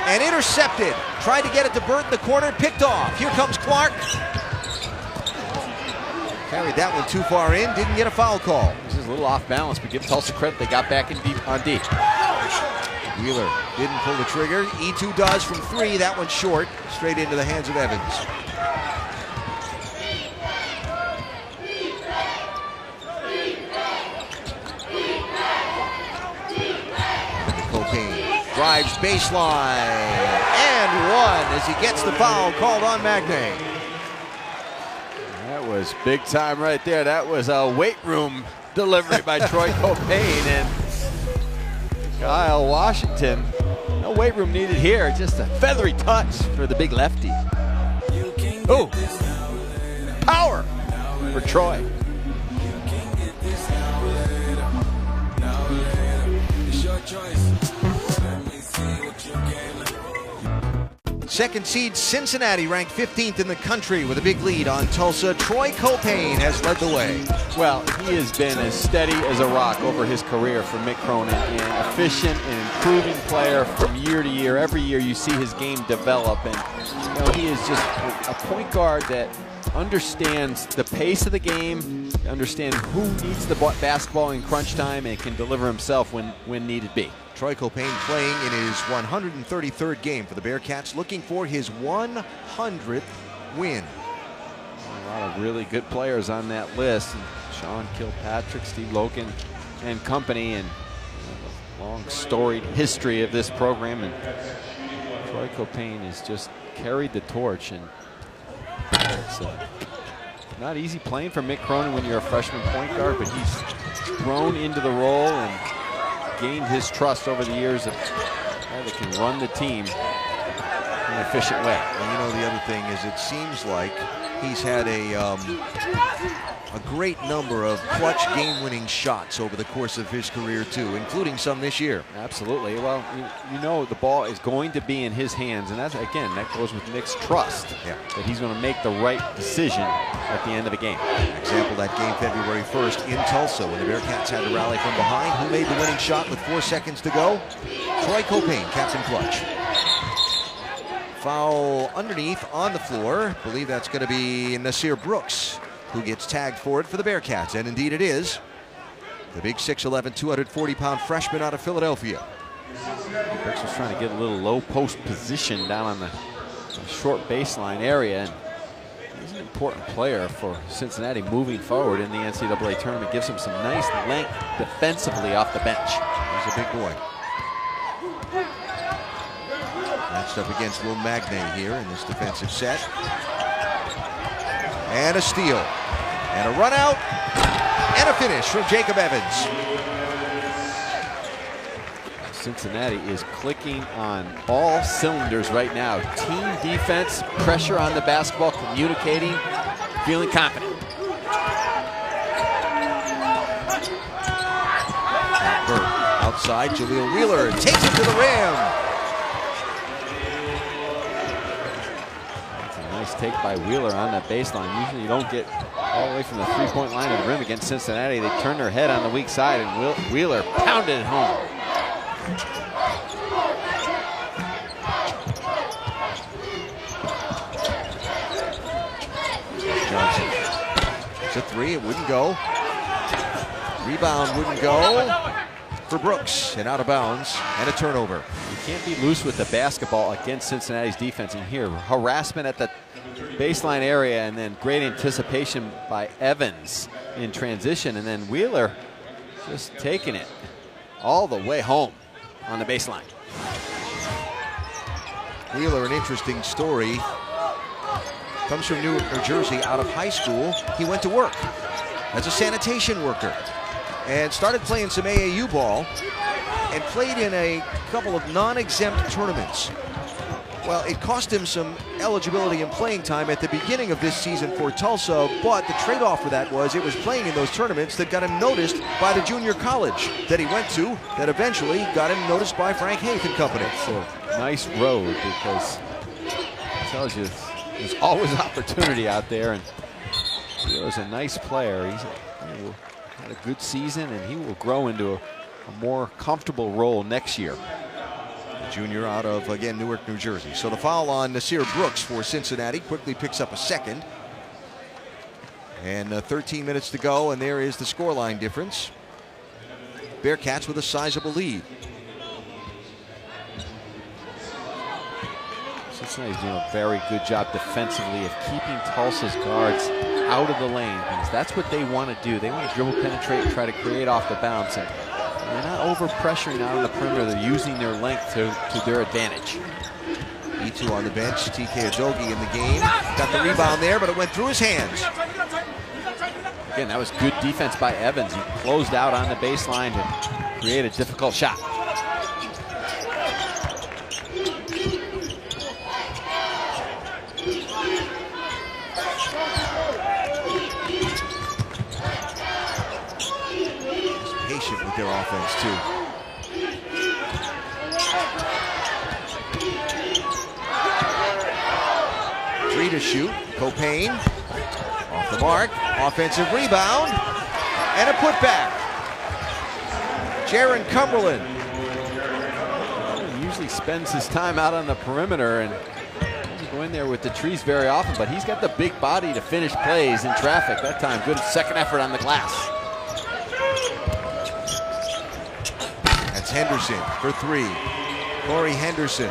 And intercepted. Tried to get it to Burt in the corner, picked off. Here comes Clark. Carried that one too far in, didn't get a foul call. This is a little off balance, but give Tulsa credit. They got back in deep on D. Wheeler didn't pull the trigger. E2 does from 3. That one's short. Straight into the hands of Evans. Copain drives baseline and 1 as he gets the foul called on Magne. That was big time right there. That was a weight room delivery by Troy Copain and Kyle Washington. No weight room needed here. Just a feathery touch for the big lefty. Oh, power for Troy. Second seed Cincinnati ranked 15th in the country with a big lead on Tulsa. Troy Copain has led the way. Well, he has been as steady as a rock over his career for Mick Cronin, and efficient and improving player from year to year. Every year you see his game develop, and he is just a point guard that understands the pace of the game, understands who needs the basketball in crunch time, and can deliver himself when needed be. Troy Copain playing in his 133rd game for the Bearcats, looking for his 100th win. A lot of really good players on that list. And Sean Kilpatrick, Steve Loken, and company, and a long storied history of this program. And Troy Copain has just carried the torch, and It's not easy playing for Mick Cronin when you're a freshman point guard, but he's grown into the role and gained his trust over the years of how they can run the team in an efficient way. And you know, the other thing is it seems like he's had a great number of clutch game-winning shots over the course of his career too, including some this year. Absolutely. Well, you know the ball is going to be in his hands, and that's, again, that goes with Mick's trust that he's going to make the right decision at the end of the game. Example, that game February 1st in Tulsa when the Bearcats had to rally from behind. Who made the winning shot with 4 seconds to go? Troy Copain, Captain Clutch. Foul underneath on the floor. I believe that's going to be Nasir Brooks, who gets tagged for it for the Bearcats, and indeed it is. The big 6'11", 240-pound freshman out of Philadelphia. Brooks was trying to get a little low post position down on the short baseline area, and he's an important player for Cincinnati moving forward in the NCAA tournament. Gives him some nice length defensively off the bench. He's a big boy. Matched up against Will Magne here in this defensive set. And a steal, and a run out, and a finish from Jacob Evans. Cincinnati is clicking on all cylinders right now. Team defense, pressure on the basketball, communicating, feeling confident. Burke outside, Jaleel Wheeler takes it to the rim. Take by Wheeler on that baseline. Usually you don't get all the way from the three-point line of the rim against Cincinnati. They turn their head on the weak side, and Wheeler pounded it home. Johnson. It's a three, it wouldn't go. Rebound wouldn't go for Brooks, and out of bounds, and a turnover. You can't be loose with the basketball against Cincinnati's defense. And here, harassment at the baseline area, and then great anticipation by Evans in transition, and then Wheeler just taking it all the way home on the baseline. Wheeler, an interesting story. Comes from Newark, New Jersey. Out of high school, he went to work as a sanitation worker and started playing some AAU ball and played in a couple of non-exempt tournaments. Well, it cost him some eligibility and playing time at the beginning of this season for Tulsa, but the trade-off for that was it was playing in those tournaments that got him noticed by the junior college that he went to, that eventually got him noticed by Frank Haith and company. It's a nice road, because it tells you there's always opportunity out there, and he was a nice player. He had a good season, and he will grow into a more comfortable role next year. Junior out of, again, Newark, New Jersey. So the foul on Nasir Brooks for Cincinnati quickly picks up a second. And 13 minutes to go, and there is the scoreline difference. Bearcats with a sizable lead. Cincinnati's doing a very good job defensively of keeping Tulsa's guards out of the lane, because that's what they want to do. They want to dribble, penetrate, and try to create off the bounce. And they're not over-pressuring out on the perimeter. They're using their length to their advantage. E2 on the bench. TK Adogi in the game. Got the rebound there, but it went through his hands. Again, that was good defense by Evans. He closed out on the baseline to create a difficult shot. Patient with their offense, too. Three to shoot. Copain off the mark. Offensive rebound. And a putback. Jaron Cumberland. He usually spends his time out on the perimeter and doesn't go in there with the trees very often, but he's got the big body to finish plays in traffic. That time, good second effort on the glass. That's Henderson for three. Corey Henderson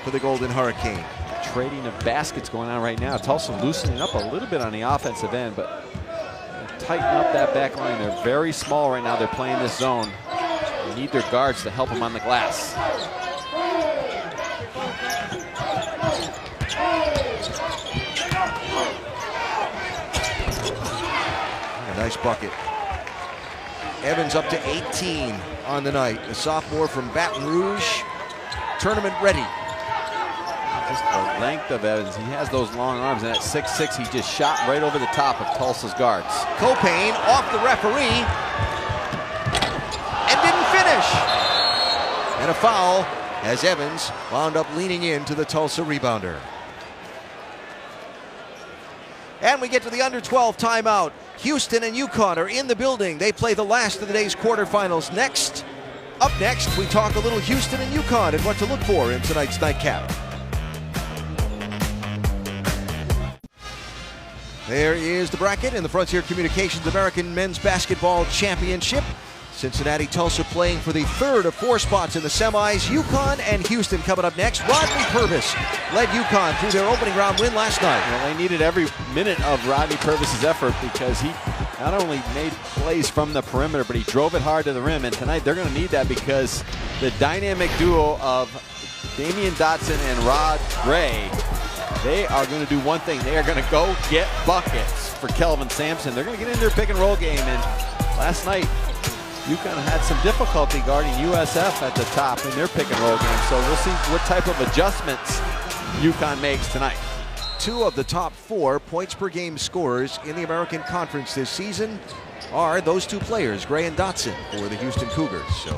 for the Golden Hurricane. Trading of baskets going on right now. Tulsa loosening up a little bit on the offensive end, but tighten up that back line. They're very small right now. They're playing this zone. They need their guards to help them on the glass. nice bucket. Evans up to 18 on the night. The sophomore from Baton Rouge, tournament ready. Just the length of Evans. He has those long arms, and at 6'6", he just shot right over the top of Tulsa's guards. Copain off the referee and didn't finish. And a foul as Evans wound up leaning into the Tulsa rebounder. And we get to the under 12 timeout. Houston and UConn are in the building. They play the last of the day's quarterfinals next. Up next, we talk a little Houston and UConn and what to look for in tonight's nightcap. There is the bracket in the Frontier Communications American Men's Basketball Championship. Cincinnati, Tulsa playing for the third of 4 spots in the semis. UConn and Houston coming up next. Rodney Purvis led UConn through their opening round win last night. Well, they needed every minute of Rodney Purvis's effort because he not only made plays from the perimeter, but he drove it hard to the rim. And tonight they're going to need that because the dynamic duo of Damian Dotson and Rod Gray, they are going to do one thing. They are going to go get buckets for Kelvin Sampson. They're going to get in their pick and roll game. And last night, UConn had some difficulty guarding USF at the top in their pick and roll game. So we'll see what type of adjustments UConn makes tonight. 2 of the top 4 points per game scorers in the American Conference this season are those 2 players, Gray and Dotson, for the Houston Cougars. So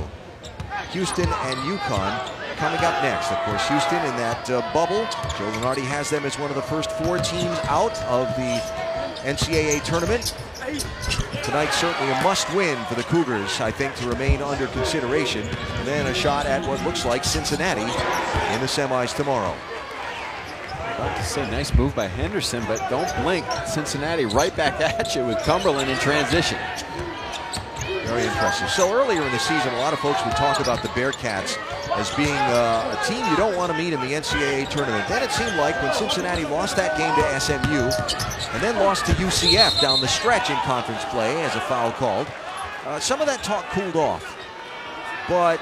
Houston and UConn coming up next. Of course, Houston in that bubble. Joe Lunardi has them as one of the first 4 teams out of the NCAA tournament. Tonight certainly a must-win for the Cougars, I think, to remain under consideration. And then a shot at what looks like Cincinnati in the semis tomorrow. About to say, nice move by Henderson, but don't blink. Cincinnati right back at you with Cumberland in transition. Very impressive. So earlier in the season, a lot of folks would talk about the Bearcats as being a team you don't want to meet in the NCAA tournament. Then it seemed like when Cincinnati lost that game to SMU and then lost to UCF down the stretch in conference play as a foul called, some of that talk cooled off. But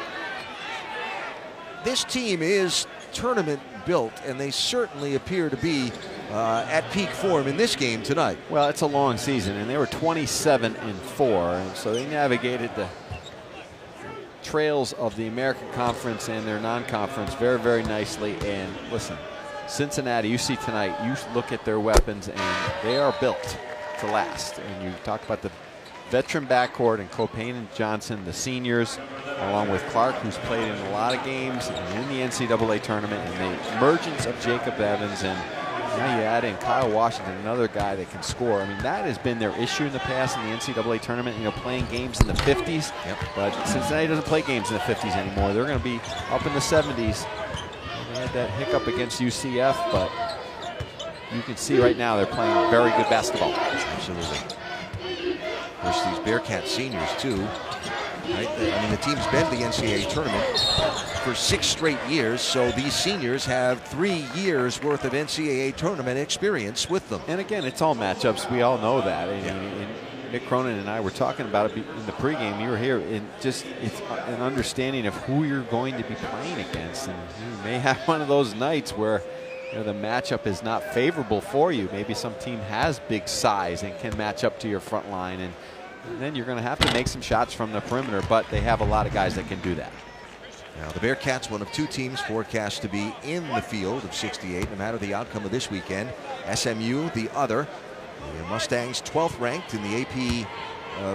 this team is tournament built, and they certainly appear to be at peak form in this game tonight. Well, it's a long season, and they were 27-4, and so they navigated the trails of the American Conference and their non-conference very, very nicely. And listen, Cincinnati, you see tonight, you look at their weapons, and they are built to last. And you talk about the veteran backcourt and Copain and Johnson, the seniors, along with Clark, who's played in a lot of games and in the NCAA tournament, and the emergence of Jacob Evans, and now you add in Kyle Washington, another guy that can score. I mean, that has been their issue in the past in the NCAA tournament, you know, playing games in the 50s. Yep. But Cincinnati doesn't play games in the 50s anymore. They're going to be up in the 70s. They had that hiccup against UCF, but you can see right now they're playing very good basketball. Absolutely. Of course, these Bearcat seniors, too. Right? I mean, the team's been to the NCAA tournament for 6 straight years, so these seniors have 3 years worth of NCAA tournament experience with them. And again, it's all matchups. We all know that. And Nick Cronin and I were talking about it in the pregame. You were here, and just it's an understanding of who you're going to be playing against. And you may have one of those nights where, you know, the matchup is not favorable for you. Maybe some team has big size and can match up to your front line, and then you're going to have to make some shots from the perimeter, but they have a lot of guys that can do that. Now, the Bearcats, one of 2 teams forecast to be in the field of 68, no matter the outcome of this weekend. SMU, the other. The Mustangs, 12th ranked in the AP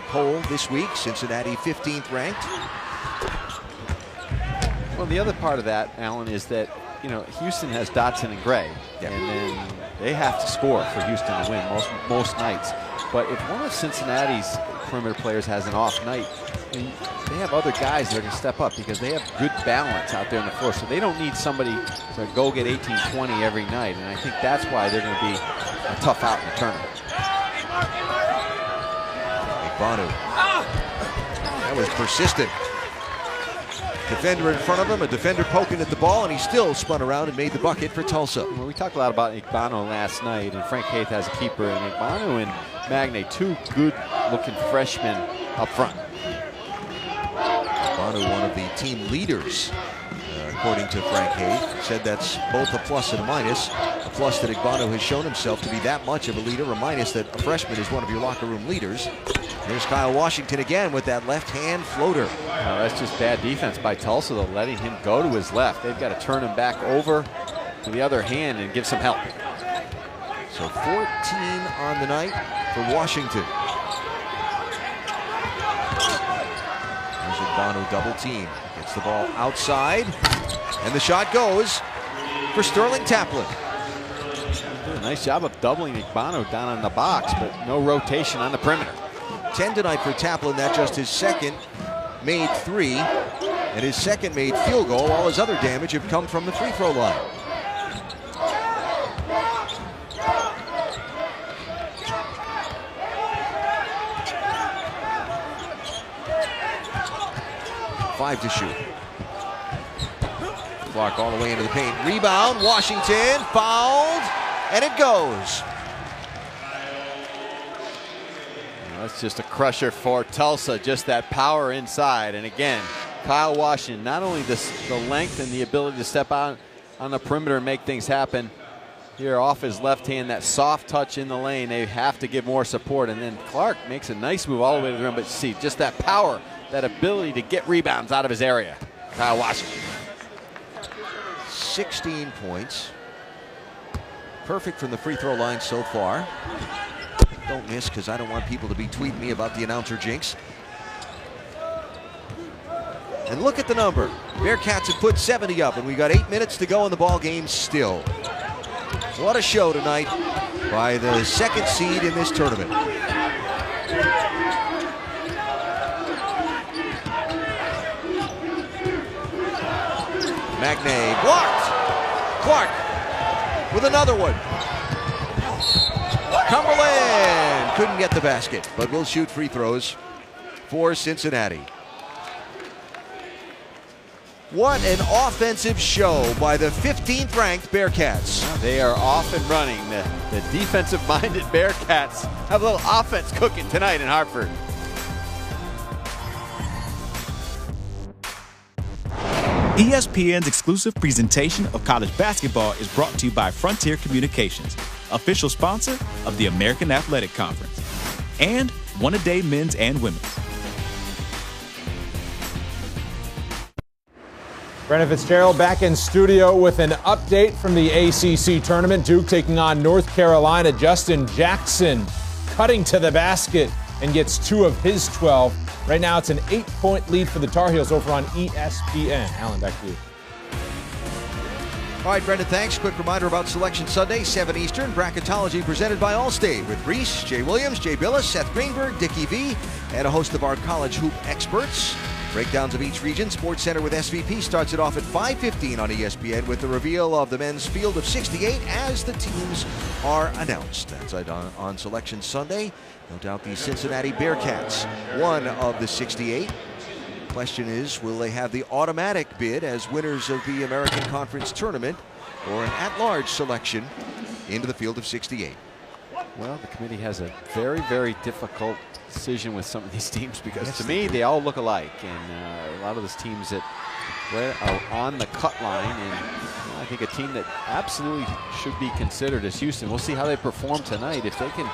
poll this week. Cincinnati, 15th ranked. Well, the other part of that, Alan, is that, you know, Houston has Dotson and Gray, Yep. and then they have to score for Houston to win most nights. But if one of Cincinnati's perimeter players has an off night, they have other guys that are going to step up because they have good balance out there on the floor. So they don't need somebody to go get 18, 20 every night. And I think that's why they're going to be a tough out in the tournament. Banu. That was persistent. Defender in front of him, a defender poking at the ball, and he still spun around and made the bucket for Tulsa. Well, we talked a lot about Igbano last night, and Frank Haith has a keeper, and Igbano and Magne, 2 good-looking freshmen up front. Banu, one of the team leaders, according to Frank Haith, said that's both a plus and a minus. A plus that Igbano has shown himself to be that much of a leader, a minus that a freshman is one of your locker room leaders. Here's Kyle Washington again with that left hand floater. That's just bad defense by Tulsa, though, letting him go to his left. They've got to turn him back over to the other hand and give some help. So 14 on the night for Washington. There's Igbanu double team. Gets the ball outside, and the shot goes for Sterling Taplin. Did a nice job of doubling Igbanu down on the box, but no rotation on the perimeter. 10 tonight for Taplin. That's just his second made three, and his second made field goal. All his other damage have come from the free throw line. Five to shoot. Clark all the way into the paint. Rebound, Washington, fouled, and it goes. That's just a crusher for Tulsa, just that power inside. And again, Kyle Washington, not only the length and the ability to step out on the perimeter and make things happen, here off his left hand, that soft touch in the lane, they have to give more support. And then Clark makes a nice move all the way to the rim, but see, just that power, that ability to get rebounds out of his area. Kyle Washington. 16 points. Perfect from the free throw line so far. Don't miss, because I don't want people to be tweeting me about the announcer jinx. And look at the number. Bearcats have put 70 up, and we got 8 minutes to go in the ball game still. What a show tonight by the second seed in this tournament. Magnay blocked. Clark with another one. Cumberland couldn't get the basket, but will shoot free throws for Cincinnati. What an offensive show by the 15th ranked Bearcats. They are off and running. The defensive-minded Bearcats have a little offense cooking tonight in Hartford. ESPN's exclusive presentation of college basketball is brought to you by Frontier Communications, official sponsor of the American Athletic Conference, and One-A-Day Men's and Women's. Brennan Fitzgerald back in studio with an update from the ACC tournament. Duke taking on North Carolina. Justin Jackson cutting to the basket and gets 2 of his 12. Right now it's an 8-point lead for the Tar Heels over on ESPN. Alan, back to you. All right, Brendan, thanks. Quick reminder about Selection Sunday, 7 Eastern. Bracketology presented by Allstate with Reese, Jay Williams, Jay Billis, Seth Greenberg, Dickie V, and a host of our college hoop experts. Breakdowns of each region. Sports Center with SVP starts it off at 5:15 on ESPN with the reveal of the men's field of 68 as the teams are announced. That's on Selection Sunday. No doubt the Cincinnati Bearcats, one of the 68. Question is, will they have the automatic bid as winners of the American Conference Tournament or an at-large selection into the field of 68? Well, the committee has a very, very difficult decision with some of these teams because to me they all look alike, and a lot of those teams that are on the cut line, and I think a team that absolutely should be considered is Houston. We'll see how they perform tonight. If they can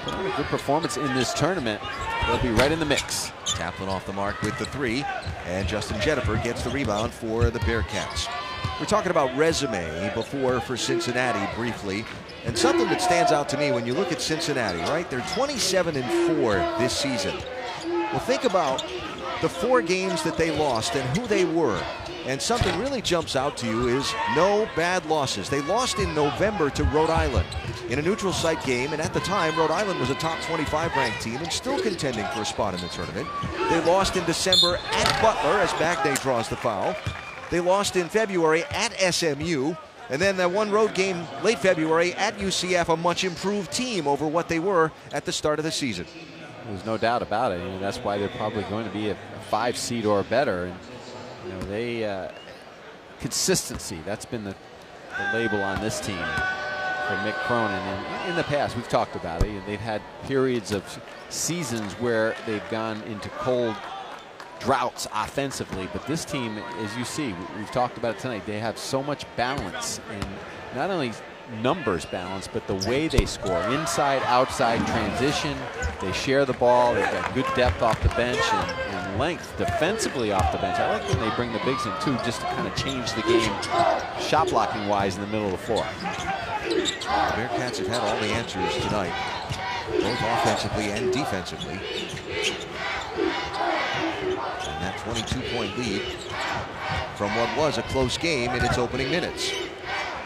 put on a good performance in this tournament, they'll be right in the mix. Taplin off the mark with the 3, and Justin Jennifer gets the rebound for the Bearcats. We're talking about resume before for Cincinnati briefly, and something that stands out to me when you look at Cincinnati, right? They're 27-4 this season. Well, think about the 4 games that they lost and who they were. And something really jumps out to you is no bad losses. They lost in November to Rhode Island in a neutral site game, and at the time, Rhode Island was a top 25 ranked team and still contending for a spot in the tournament. They lost in December at Butler as Magnay draws the foul. They lost in February at SMU, and then that one road game late February at UCF, a much improved team over what they were at the start of the season. There's no doubt about it. You know, that's why they're probably going to be a 5 seed or better. And you know, they consistency. That's been the label on this team for Mick Cronin. And in the past, we've talked about it. They've had periods of seasons where they've gone into cold droughts offensively, but this team, as you see, we've talked about it tonight, they have so much balance in not only numbers balance, but the way they score, inside, outside, transition, they share the ball, they've got good depth off the bench and length defensively off the bench. I like when they bring the bigs in too, just to kind of change the game shot blocking wise in the middle of the floor. The Bearcats have had all the answers tonight, both offensively and defensively. And that 22-point lead from what was a close game in its opening minutes.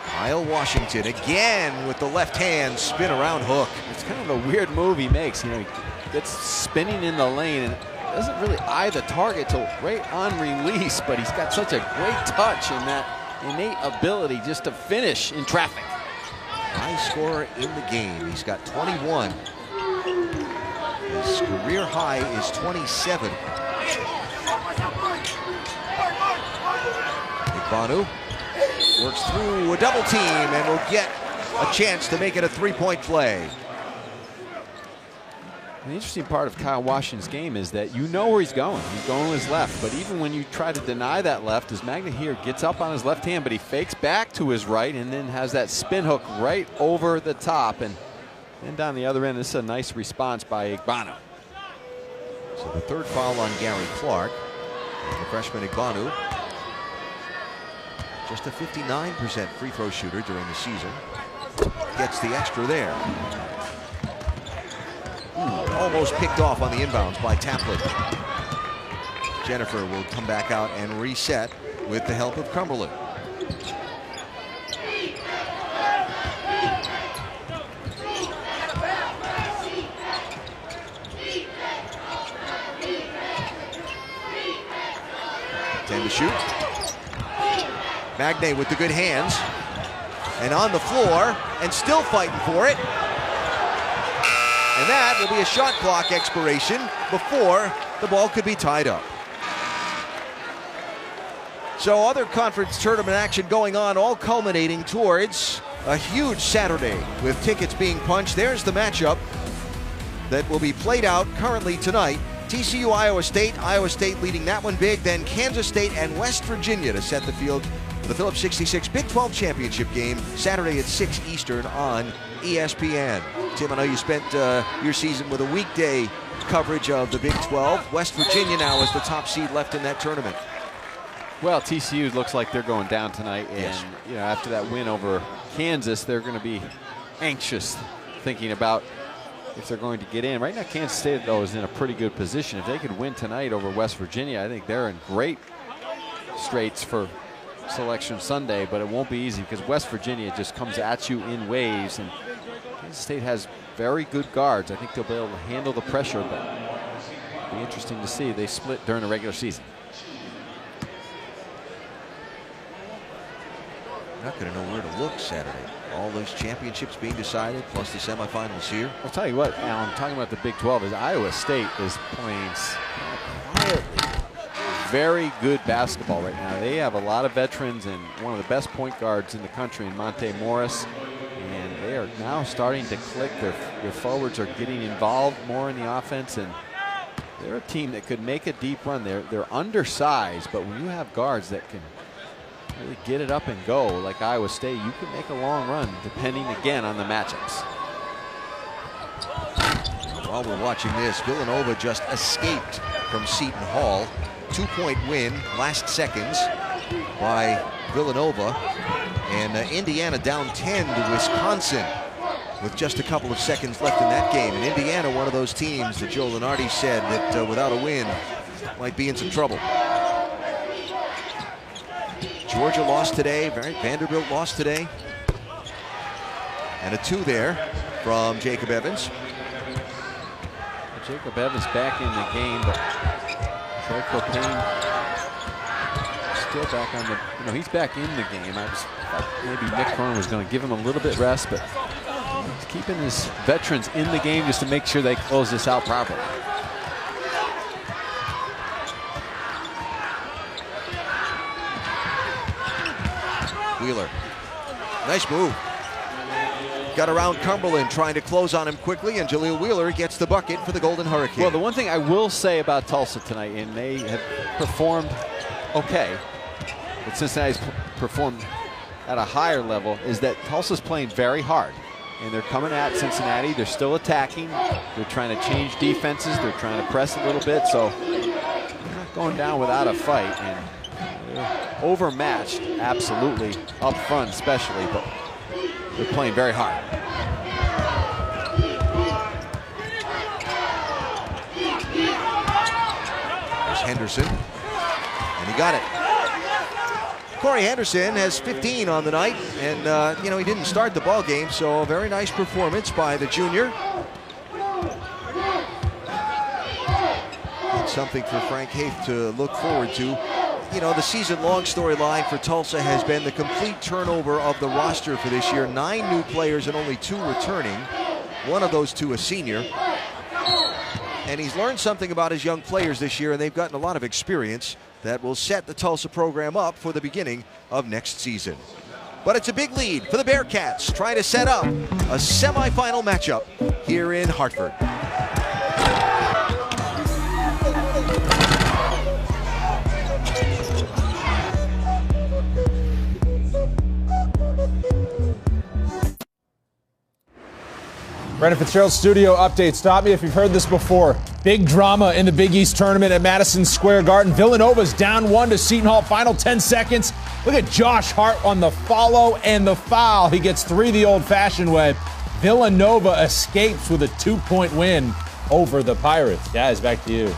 Kyle Washington again with the left hand spin around hook. It's kind of a weird move he makes. You know, he gets spinning in the lane and doesn't really eye the target till right on release, but he's got such a great touch and that innate ability just to finish in traffic. High scorer in the game. He's got 21. His career high is 27. Igbanu works through a double team and will get a chance to make it a three-point play. The interesting part of Kyle Washington's game is that you know where he's going. He's going to his left, but even when you try to deny that left, as Magna here gets up on his left hand, but he fakes back to his right and then has that spin hook right over the top. And then down the other end, this is a nice response by Igbanu. So the third foul on Gary Clark. The freshman Igbanu, just a 59% free throw shooter during the season, gets the extra there. Almost picked off on the inbounds by Taplin. Jennifer will come back out and reset with the help of Cumberland. To shoot. Magne with the good hands and on the floor and still fighting for it. And that will be a shot clock expiration before the ball could be tied up. So other conference tournament action going on, all culminating towards a huge Saturday with tickets being punched. There's the matchup that will be played out currently tonight. TCU, Iowa State leading that one big, then Kansas State and West Virginia to set the field for the Phillips 66 Big 12 Championship game Saturday at 6 Eastern on ESPN. Tim, I know you spent your season with a weekday coverage of the Big 12. West Virginia now is the top seed left in that tournament. Well, TCU looks like they're going down tonight, and yes, you know, after that win over Kansas, they're going to be anxious, thinking about if they're going to get in. Right now, Kansas State, though, is in a pretty good position. If they could win tonight over West Virginia, I think they're in great straits for Selection Sunday, but it won't be easy because West Virginia just comes at you in waves, and Kansas State has very good guards. I think they'll be able to handle the pressure, but it'll be interesting to see. They split during the regular season. Not going to know where to look Saturday. All those championships being decided, plus the semifinals here. I'll tell you what, Alan, talking about the Big 12, is Iowa State is playing quietly very good basketball right now. They have a lot of veterans and one of the best point guards in the country in Monte Morris, and they are now starting to click. Their forwards are getting involved more in the offense, and they're a team that could make a deep run. They're undersized, but when you have guards that can really get it up and go like Iowa State, you can make a long run depending again on the matchups. While we're watching this, Villanova just escaped from Seton Hall. 2-point win, last seconds by Villanova. And Indiana down 10 to Wisconsin with just a couple of seconds left in that game. And Indiana, one of those teams that Joe Lunardi said that without a win might be in some trouble. Georgia lost today. Vanderbilt lost today. And a 2 there from Jacob Evans. Jacob Evans back in the game, but Troy Copain still back on the, you know, he's back in the game. I thought maybe Nick Cronin was going to give him a little bit rest, but he's keeping his veterans in the game just to make sure they close this out properly. Wheeler, nice move. Got around Cumberland trying to close on him quickly, and Jaleel Wheeler gets the bucket for the Golden Hurricane. Well, the one thing I will say about Tulsa tonight, and they have performed okay, but Cincinnati's performed at a higher level is that Tulsa's playing very hard. And they're coming at Cincinnati. They're still attacking. They're trying to change defenses. They're trying to press a little bit. So they're not going down without a fight. And they're overmatched, absolutely, up front especially. But they're playing very hard. There's Henderson. And he got it. Corey Henderson has 15 on the night, and you know, he didn't start the ball game, so a very nice performance by the junior. It's something for Frank Haith to look forward to. You know, the season-long storyline for Tulsa has been the complete turnover of the roster for this year. 9 new players and only 2 returning. One of those 2 a senior. And he's learned something about his young players this year, and they've gotten a lot of experience that will set the Tulsa program up for the beginning of next season. But it's a big lead for the Bearcats, trying to set up a semifinal matchup here in Hartford. Brendan Fitzgerald studio update. Stop me if you've heard this before. Big drama in the Big East tournament at Madison Square Garden. Villanova's down 1 to Seton Hall. Final 10 seconds. Look at Josh Hart on the follow and the foul. He gets 3 the old-fashioned way. Villanova escapes with a 2-point win over the Pirates. Guys, back to you.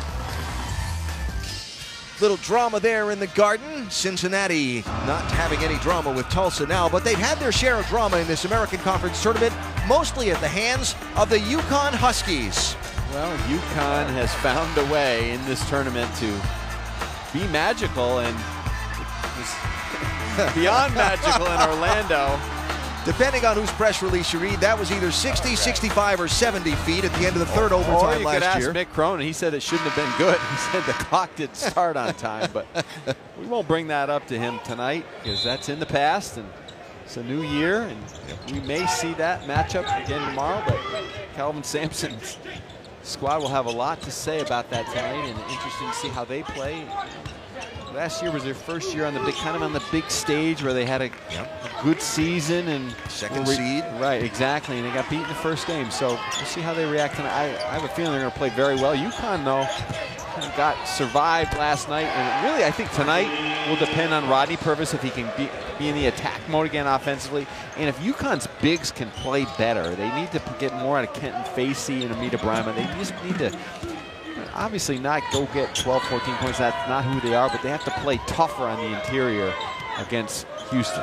Little drama there in the Garden. Cincinnati not having any drama with Tulsa now, but they've had their share of drama in this American Conference tournament, mostly at the hands of the UConn Huskies. Well, UConn has found a way in this tournament to be magical, and beyond magical in Orlando. Depending on whose press release you read, that was either 60, 65, or 70 feet at the end of the third overtime last year. Or you could ask Mick Cronin. He said it shouldn't have been good. He said the clock didn't start on time, but we won't bring that up to him tonight because that's in the past, and it's a new year, and we may see that matchup again tomorrow, but Calvin Sampson's squad will have a lot to say about that tonight, and interesting to see how they play. Last year was their first year on the big stage where they had a good season and second seed. Right, exactly, and they got beat in the first game. So we'll see how they react tonight. I have a feeling they're going to play very well. UConn, though, survived last night, and really I think tonight will depend on Rodney Purvis if he can be in the attack mode again offensively, and if UConn's bigs can play better. They need to get more out of Kenton Facey and Amita Brima. They just need to obviously not go get 12, 14 points. That's not who they are, but they have to play tougher on the interior against Houston.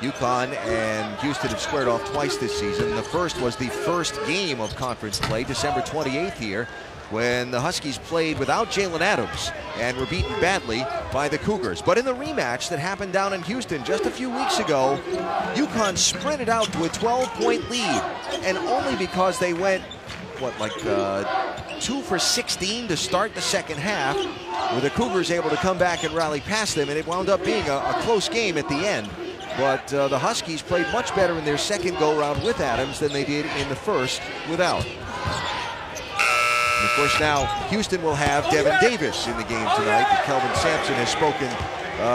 UConn and Houston have squared off twice this season. The first was the first game of conference play, December 28th here, when the Huskies played without Jalen Adams and were beaten badly by the Cougars. But in the rematch that happened down in Houston just a few weeks ago, UConn sprinted out to a 12-point lead, and only because they went, 2 for 16 to start the second half, were the Cougars able to come back and rally past them, and it wound up being a close game at the end. But the Huskies played much better in their second go-round with Adams than they did in the first without. And of course, now Houston will have Devin Davis in the game tonight, that Kelvin Sampson has spoken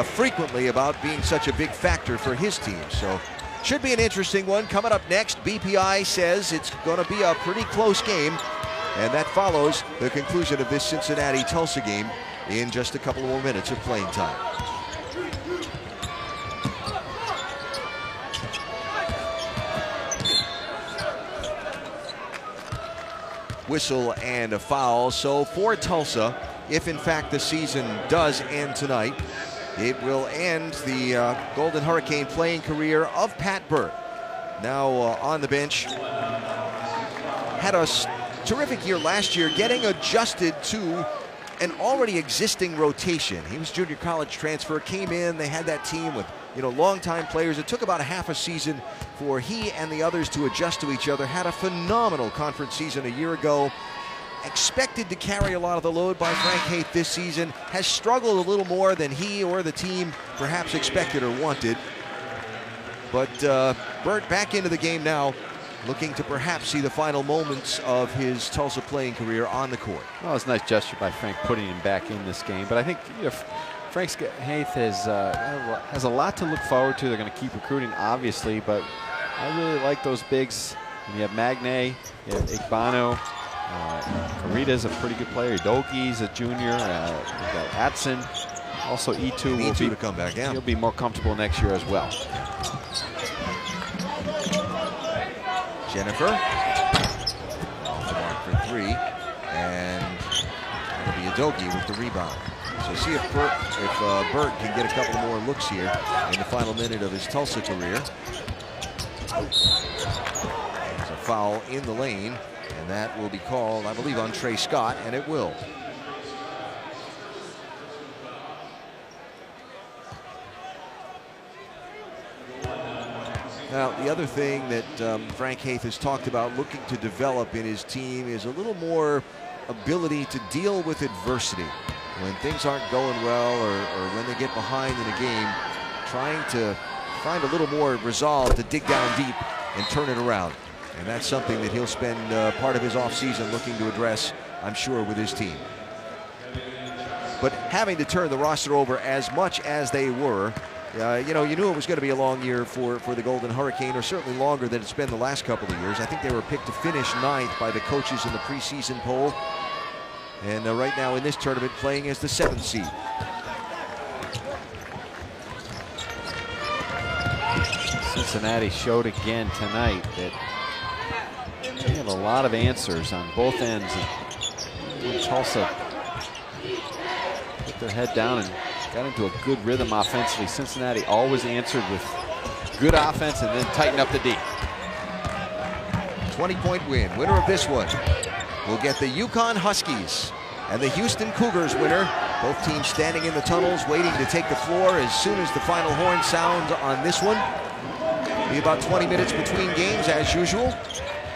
frequently about being such a big factor for his team. So should be an interesting one. Coming up next, BPI says it's going to be a pretty close game, and that follows the conclusion of this Cincinnati-Tulsa game in just a couple more minutes of playing time. Whistle and a foul. So for Tulsa, if in fact the season does end tonight, it will end the Golden Hurricane playing career of Pat Burt. Now on the bench. Had a terrific year last year, getting adjusted to an already existing rotation. He was junior college transfer, came in, they had that team with longtime players. It took about a half a season for he and the others to adjust to each other. Had a phenomenal conference season a year ago. Expected to carry a lot of the load by Frank Haith this season. Has struggled a little more than he or the team perhaps expected or wanted. But Burt back into the game now, looking to perhaps see the final moments of his Tulsa playing career on the court. Well, it's a nice gesture by Frank putting him back in this game. But I think Frank Haith has a lot to look forward to. They're going to keep recruiting, obviously, but I really like those bigs. And you have Magne, you have Igbano, Carita's a pretty good player. Dogi's a junior. You've got Atson. Also, E2 will be to come back. Yeah, he'll be more comfortable next year as well. Jennifer off the mark for 3, and it'll be Adogi with the rebound. So see if Burt can get a couple more looks here in the final minute of his Tulsa career. There's a foul in the lane, and that will be called, I believe, on Trey Scott, and it will. Now, the other thing that Frank Haith has talked about looking to develop in his team is a little more ability to deal with adversity. When things aren't going well or when they get behind in a game, trying to find a little more resolve to dig down deep and turn it around. And that's something that he'll spend part of his offseason looking to address, I'm sure, with his team. But having to turn the roster over as much as they were, you know, you knew it was going to be a long year for the Golden Hurricane, or certainly longer than it's been the last couple of years. I think they were picked to finish 9th by the coaches in the preseason poll. And right now in this tournament playing as the 7th seed. Cincinnati showed again tonight that they have a lot of answers on both ends. And Tulsa put their head down and got into a good rhythm offensively. Cincinnati always answered with good offense and then tightened up the D. 20-point win. Winner of this one will get the Yukon Huskies and the Houston Cougars winner. Both teams standing in the tunnels waiting to take the floor as soon as the final horn sounds on this one. Be about 20 minutes between games as usual.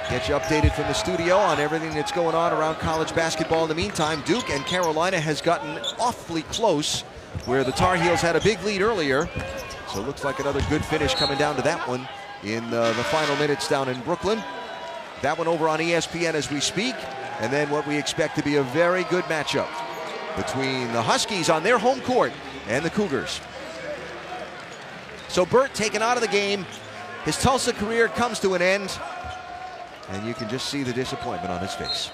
Get you updated from the studio on everything that's going on around college basketball. In the meantime, Duke and Carolina has gotten awfully close, where the Tar Heels had a big lead earlier. So it looks like another good finish coming down to that one in the final minutes down in Brooklyn. That one over on ESPN as we speak. And then what we expect to be a very good matchup between the Huskies on their home court and the Cougars. So Burt taken out of the game. His Tulsa career comes to an end. And you can just see the disappointment on his face.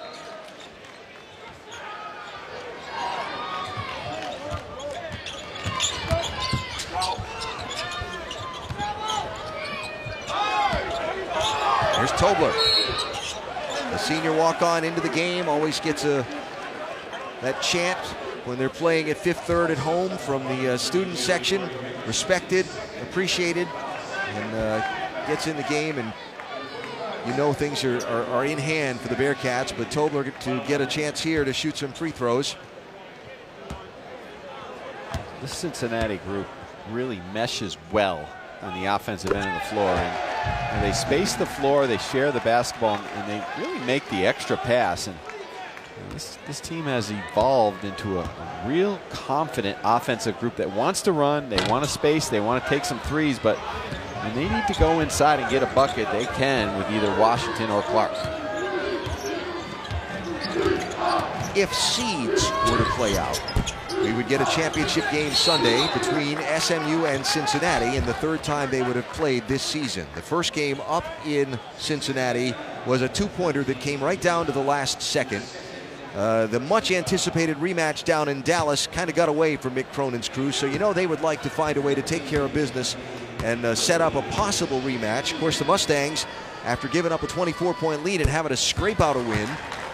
Here's Tobler. The senior walk-on into the game always gets that chant when they're playing at Fifth Third at home from the student section. Respected, appreciated, and gets in the game, and you know things are in hand for the Bearcats, but Tobler to get a chance here to shoot some free throws. The Cincinnati group really meshes well on the offensive end of the floor, and they space the floor, they share the basketball, and they really make the extra pass. And this team has evolved into a real confident offensive group that wants to run, they want to space, they want to take some threes, but when they need to go inside and get a bucket, they can with either Washington or Clark. If seeds were to play out, we would get a championship game Sunday between SMU and Cincinnati, and the third time they would have played this season. The first game up in Cincinnati was a two-pointer that came right down to the last second. The much-anticipated rematch down in Dallas kind of got away from Mick Cronin's crew, so you know they would like to find a way to take care of business and set up a possible rematch. Of course, the Mustangs, after giving up a 24-point lead and having to scrape out a win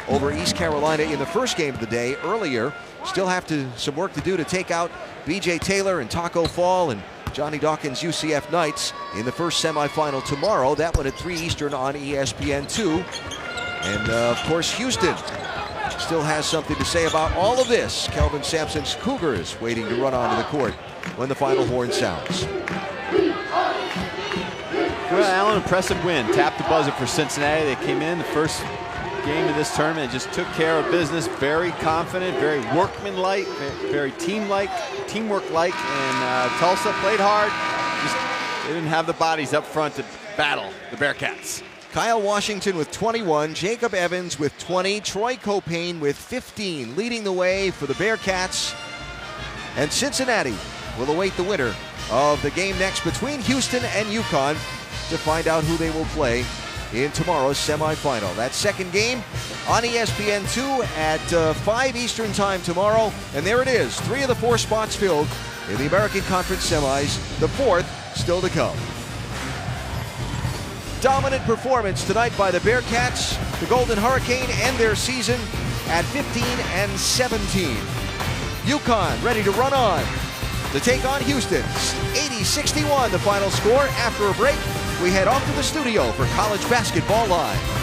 over East Carolina in the first game of the day earlier, still have some work to do to take out B.J. Taylor and Taco Fall and Johnny Dawkins' UCF Knights in the first semifinal tomorrow. That one at 3 Eastern on ESPN2. And, of course, Houston still has something to say about all of this. Kelvin Sampson's Cougars waiting to run onto the court when the final horn sounds. Well, Allen, impressive win. Tapped the buzzer for Cincinnati. They came in the first game of this tournament and just took care of business. Very confident, very workmanlike, very teamwork-like. And Tulsa played hard. Just they didn't have the bodies up front to battle the Bearcats. Kyle Washington with 21, Jacob Evans with 20, Troy Copane with 15, leading the way for the Bearcats And Cincinnati will await the winner of the game next between Houston and UConn to find out who they will play in tomorrow's semifinal. That second game on ESPN2 at 5 Eastern time tomorrow. And there it is, 3 of the 4 spots filled in the American Conference semis, the 4th still to come. Dominant performance tonight by the Bearcats. The Golden Hurricane end their season at 15-17. UConn ready to run on to take on Houston. 80-61 the final score. After a break, we head off to the studio for College Basketball Live.